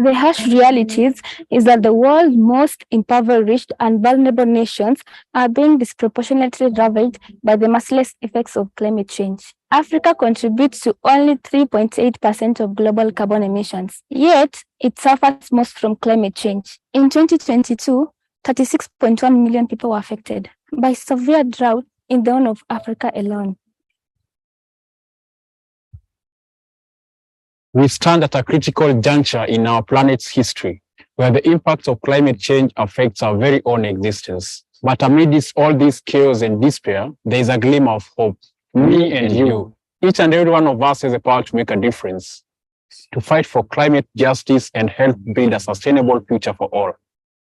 The harsh realities is that the world's most impoverished and vulnerable nations are being disproportionately ravaged by the merciless effects of climate change. Africa contributes to only 3.8% of global carbon emissions, yet it suffers most from climate change. In 2022, 36.1 million people were affected by severe drought in the Horn of Africa alone. We stand at a critical juncture in our planet's history, where the impacts of climate change affects our very own existence. But amidst all this chaos and despair, there is a glimmer of hope. Me and you, each and every one of us has the power to make a difference, to fight for climate justice and help build a sustainable future for all.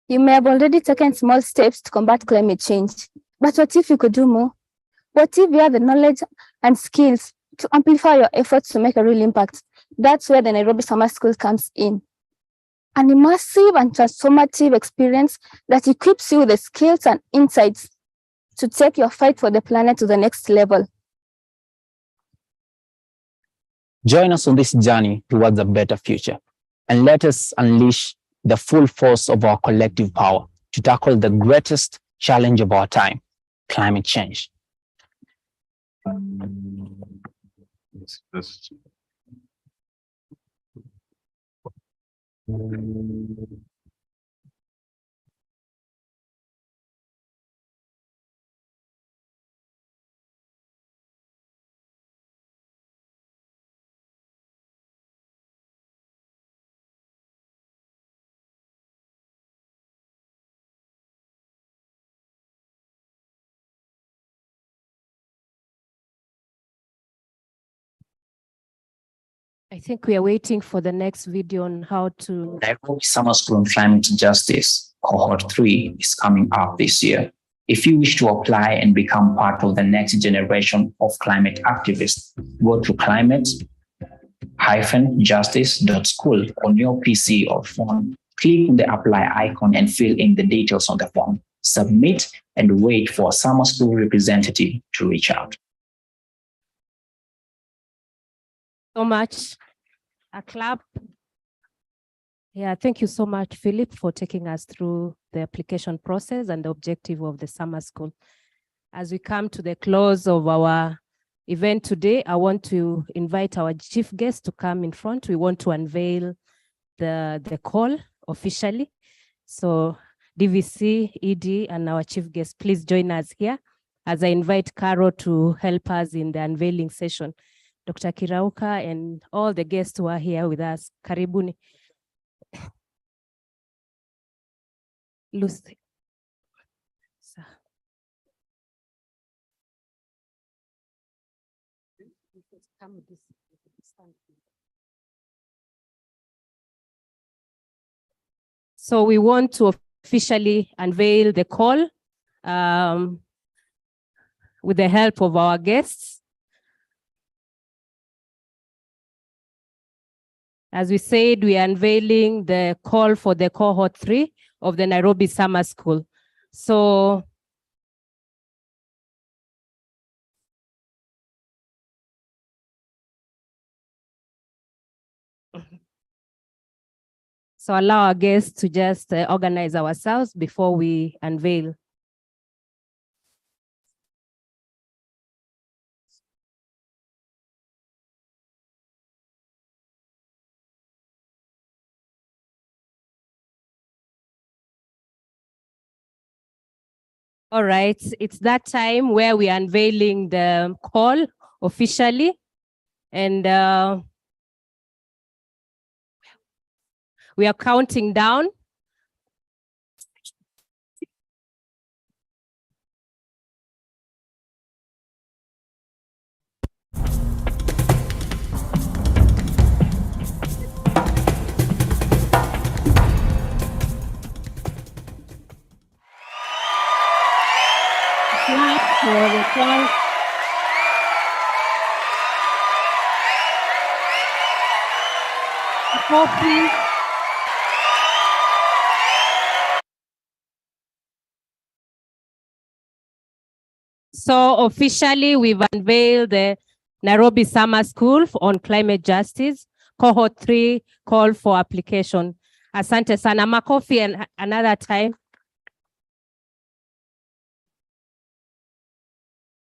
You may have already taken small steps to combat climate change, but what if you could do more? What if you have the knowledge and skills to amplify your efforts to make a real impact? That's where the Nairobi Summer School comes in. An immersive and transformative experience that equips you with the skills and insights to take your fight for the planet to the next level. Join us on this journey towards a better future, and let us unleash the full force of our collective power to tackle the greatest challenge of our time, climate change. I think we are waiting for the next video on how to. Nairobi Summer School on Climate Justice, Cohort 3 is coming up this year. If you wish to apply and become part of the next generation of climate activists, go to climate-justice.school on your PC or phone. Click on the apply icon and fill in the details on the form. Submit and wait for a summer school representative to reach out. So much. A clap. Yeah, thank you so much, Philip, for taking us through the application process and the objective of the summer school. As we come to the close of our event today, I want to invite our chief guest to come in front. We want to unveil the call officially. So DVC, ED, and our chief guest, please join us here as I invite Caro to help us in the unveiling session. Dr. Kirauka and all the guests who are here with us. Karibuni. Lucy. So we want to officially unveil the call with the help of our guests. As we said, we are unveiling the call for the Cohort 3 of the Nairobi Summer School. So allow our guests to just organize ourselves before we unveil. All right, it's that time where we are unveiling the call officially. And we are counting down. So officially, we've unveiled the Nairobi Summer School on Climate Justice, Cohort 3 call for application. Asante sana. Makofi and another time.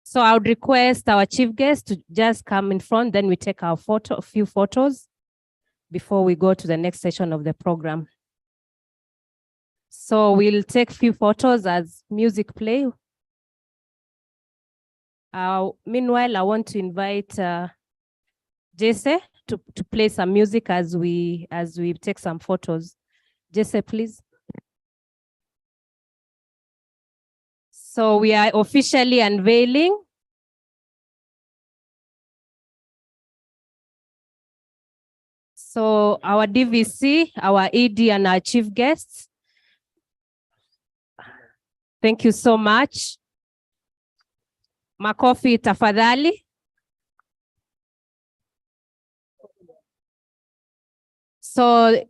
So I would request our chief guest to just come in front, then we take our a few photos before we go to the next session of the program. So we'll take a few photos as music play. Meanwhile, I want to invite Jesse to play some music as we take some photos. Jesse, please. So we are officially unveiling. So our DVC, our ED, and our chief guests. Thank you so much. Makofi tafadhali. So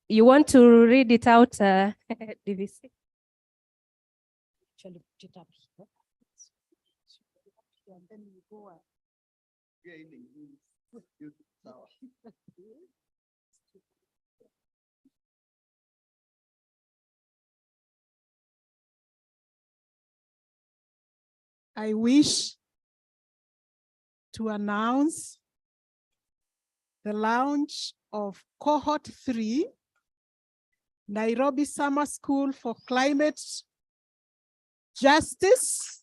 you want to read it out, DVC? I wish to announce the launch of Cohort 3, Nairobi Summer School for Climate Justice,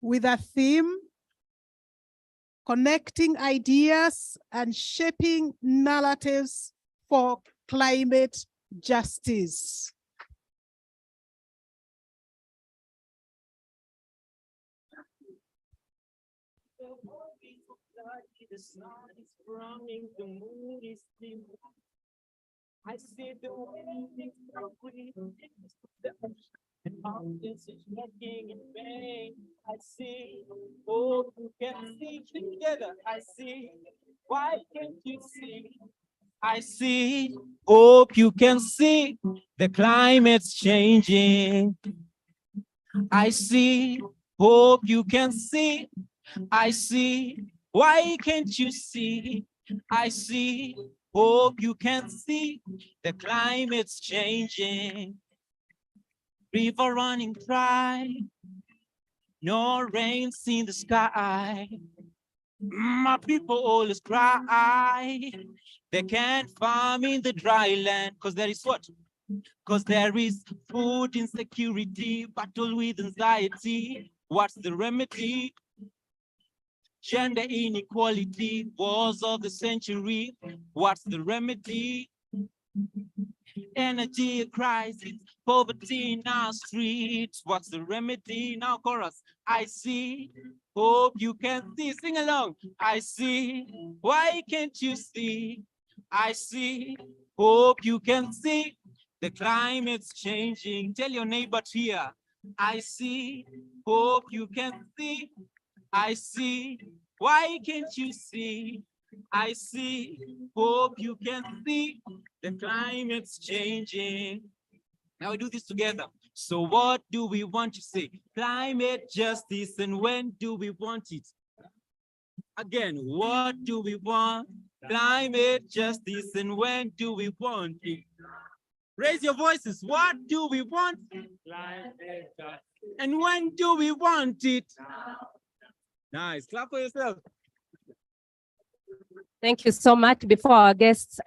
with a theme, connecting ideas and shaping narratives for climate justice. The sun is browning, the moon is dim. I see the wind is free, the mountains is walking in vain. I see, oh, you can see together. I see, why can't you see? I see, hope you can see the climate's changing. I see, hope you can see. I see, why can't you see? I see, hope you can see the climate's changing. River running dry, no rains in the sky. My people always cry. They can't farm in the dry land because there is what? Because there is food insecurity, battle with anxiety. What's the remedy? Gender inequality, wars of the century. What's the remedy? Energy crisis, poverty in our streets. What's the remedy? Now chorus. I see, hope you can see. Sing along. I see, why can't you see? I see, hope you can see. The climate's changing. Tell your neighbor here. I see, hope you can see. I see, why can't you see? I see, hope you can see the climate's changing. Now we do this together. So what do we want to see? Climate justice, and when do we want it? Again, what do we want? Climate justice, and when do we want it? Raise your voices. What do we want? Climate justice. And when do we want it? Nice. Clap for yourself. Thank you so much. Before our guests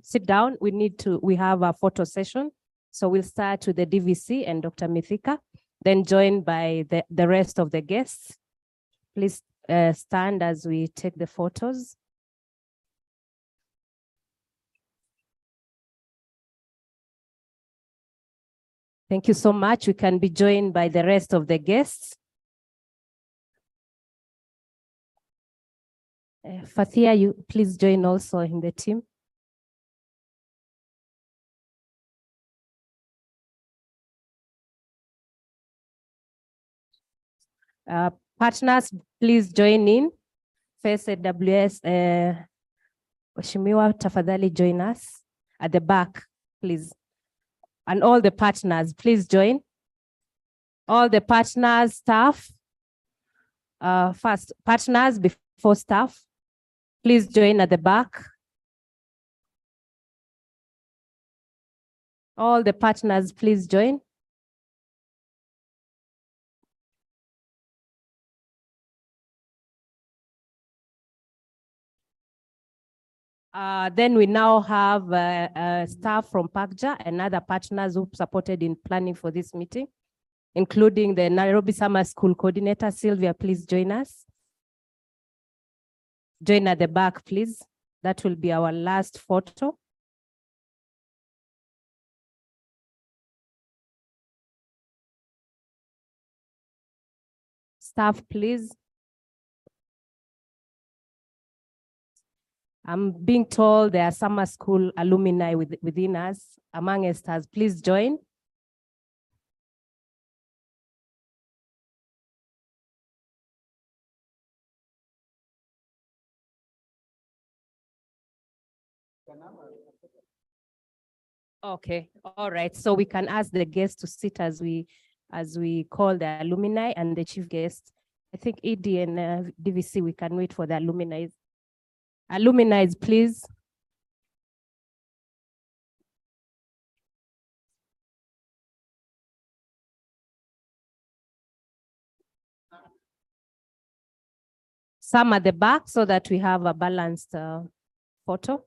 sit down, we have a photo session. So we'll start with the DVC and Dr. Mithika, then joined by the rest of the guests. Please stand as we take the photos. Thank you so much. We can be joined by the rest of the guests. Fathia, you please join also in the team. Partners, please join in. First AWS, Washimiwa, tafadhali join us at the back, please. And all the partners, please join. All the partners, staff. First, partners before staff. Please join at the back. All the partners, please join. Then we now have staff from PACJA and other partners who supported in planning for this meeting, including the Nairobi Summer School Coordinator. Sylvia, please join us. Join at the back, please. That will be our last photo. Staff, please. I'm being told there are summer school alumni within us, among us. Please join. Okay, all right. So we can ask the guests to sit as we call the alumni and the chief guest. I think ED and DVC, we can wait for the alumni. Alumni, please. Some at the back so that we have a balanced photo.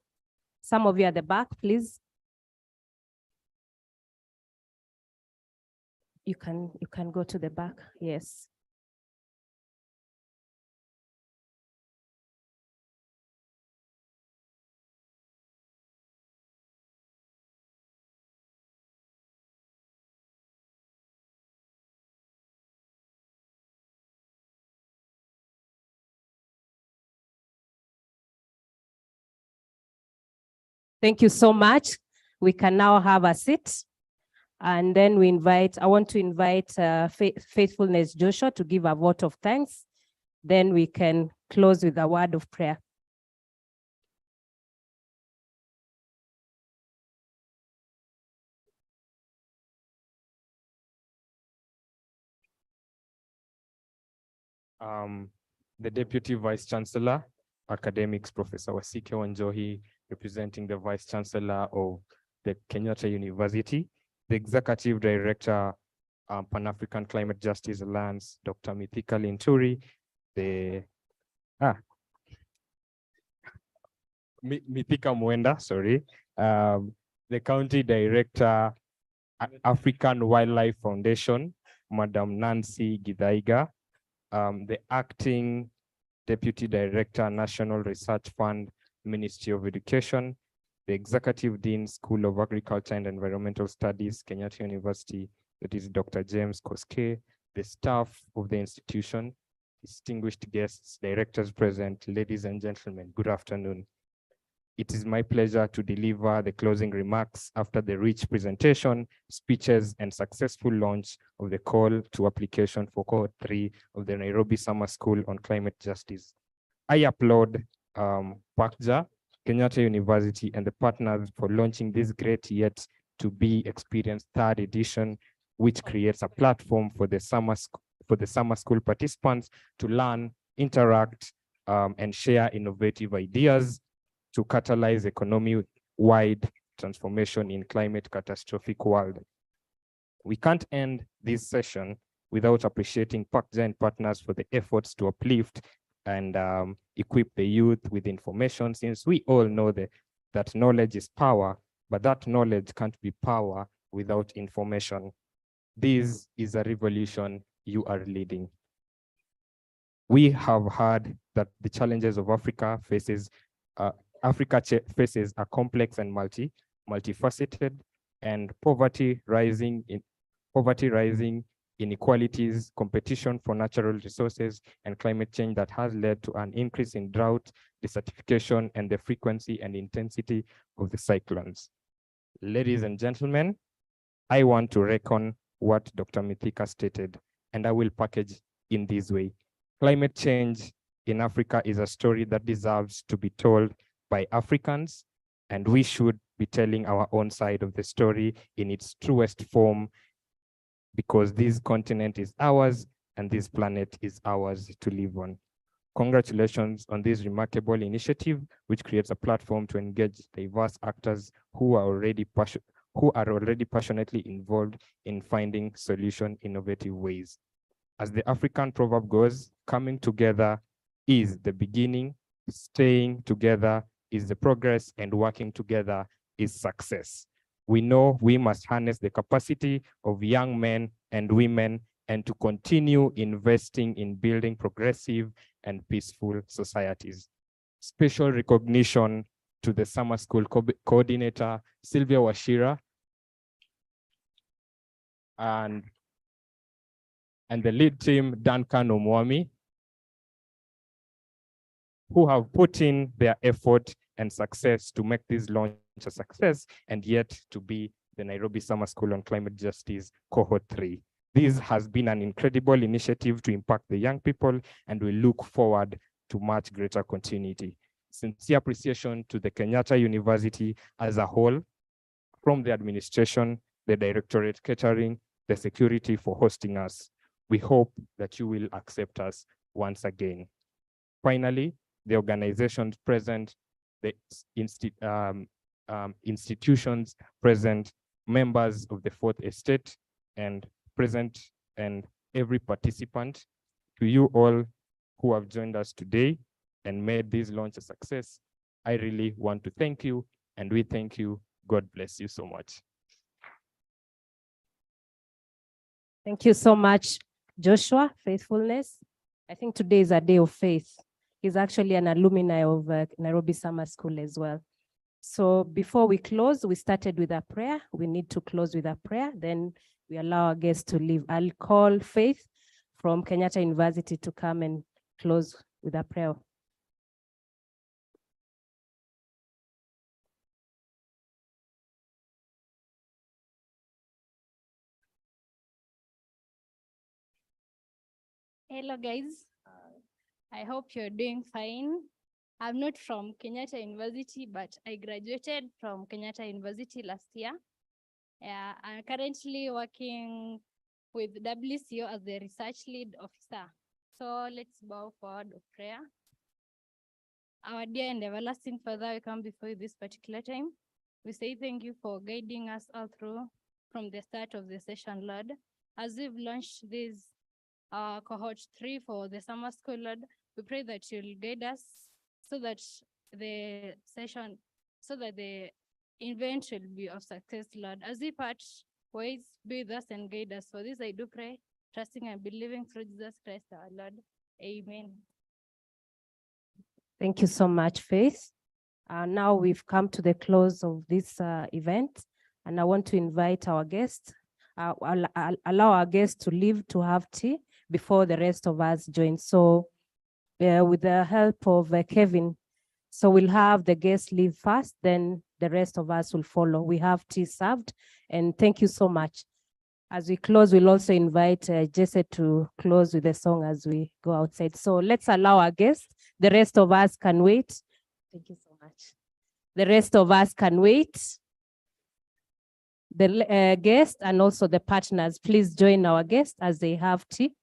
Some of you at the back, please. You can go to the back, yes. Thank you so much. We can now have a seat. And then I want to invite Faithfulness Joshua to give a vote of thanks. Then we can close with a word of prayer. The Deputy Vice Chancellor, Academics, Professor Wasike Wanjohi, representing the Vice Chancellor of the Kenyatta University, the Executive Director, Pan-African Climate Justice Alliance, Dr. Mithika Linturi, Mithika Mwenda, sorry, the County Director, African Wildlife Foundation, Madam Nancy Githaiga, the Acting Deputy Director, National Research Fund, Ministry of Education, the Executive Dean, School of Agriculture and Environmental Studies, Kenyatta University, that is Dr. James Koske, the staff of the institution, distinguished guests, directors present, ladies and gentlemen, good afternoon. It is my pleasure to deliver the closing remarks after the rich presentation, speeches, and successful launch of the call to application for Cohort 3 of the Nairobi Summer School on Climate Justice. I applaud PACJA, Kenyatta University, and the partners for launching this great yet to be experienced third edition, which creates a platform for the summer school participants to learn, interact, and share innovative ideas to catalyze economy-wide transformation in climate catastrophic world. We can't end this session without appreciating PACJA and partners for the efforts to uplift and equip the youth with information, since we all know that knowledge is power, but that knowledge can't be power without information. This is a revolution you are leading. We have heard that the challenges of Africa faces a complex and multifaceted, and poverty rising, inequalities, competition for natural resources, and climate change that has led to an increase in drought, desertification, and the frequency and intensity of the cyclones. Ladies and gentlemen, I want to reckon what Dr. Mithika stated, and I will package in this way. Climate change in Africa is a story that deserves to be told by Africans, and we should be telling our own side of the story in its truest form, because this continent is ours and this planet is ours to live on. Congratulations on this remarkable initiative, which creates a platform to engage diverse actors who are already passionately involved in finding solution innovative ways. As the African proverb goes, coming together is the beginning, staying together is the progress, and working together is success. We know we must harness the capacity of young men and women and to continue investing in building progressive and peaceful societies. Special recognition to the summer school coordinator, Sylvia Washira, and the lead team, Duncan Omwami, who have put in their effort and success to make this launch a success, and yet to be the Nairobi Summer School on Climate Justice Cohort 3. This has been an incredible initiative to impact the young people, and we look forward to much greater continuity. sincere appreciation to the Kenyatta University as a whole, from the administration, the Directorate Catering, the security for hosting us. We hope that you will accept us once again. Finally, the organizations present, the institutions present, members of the Fourth Estate and present, and every participant, to you all who have joined us today and made this launch a success, I really want to thank you, and we thank you. God bless you so much. Thank you so much, Joshua, Faithfulness. I think today is a day of faith. He's actually an alumni of Nairobi Summer School as well. So before we close, we started with a prayer. We need to close with a prayer. Then we allow our guests to leave. I'll call Faith from Kenyatta University to come and close with a prayer. Hello guys, I hope you're doing fine. I'm not from Kenyatta University, but I graduated from Kenyatta University last year. I'm currently working with WCO as the research lead officer. So let's bow forward of prayer. Our dear and everlasting Father, we come before you this particular time. We say thank you for guiding us all through from the start of the session, Lord. As we've launched this cohort 3 for the summer school, Lord, we pray that you'll guide us so that the session, so that the event will be of success, Lord. As we part ways, be with us and guide us. For this I do pray, trusting and believing through Jesus Christ our Lord. Amen. Thank you so much, Faith. Now we've come to the close of this event, and I want to invite our guests. I'll allow our guests to leave to have tea before the rest of us join. So with the help of Kevin, so we'll have the guests leave first, then the rest of us will follow. We have tea served, and thank you so much. As we close, we'll also invite Jesse to close with a song as we go outside. So let's allow our guests. The rest of us can wait. Thank you so much. The rest of us can wait. The guests and also the partners, please join our guests as they have tea.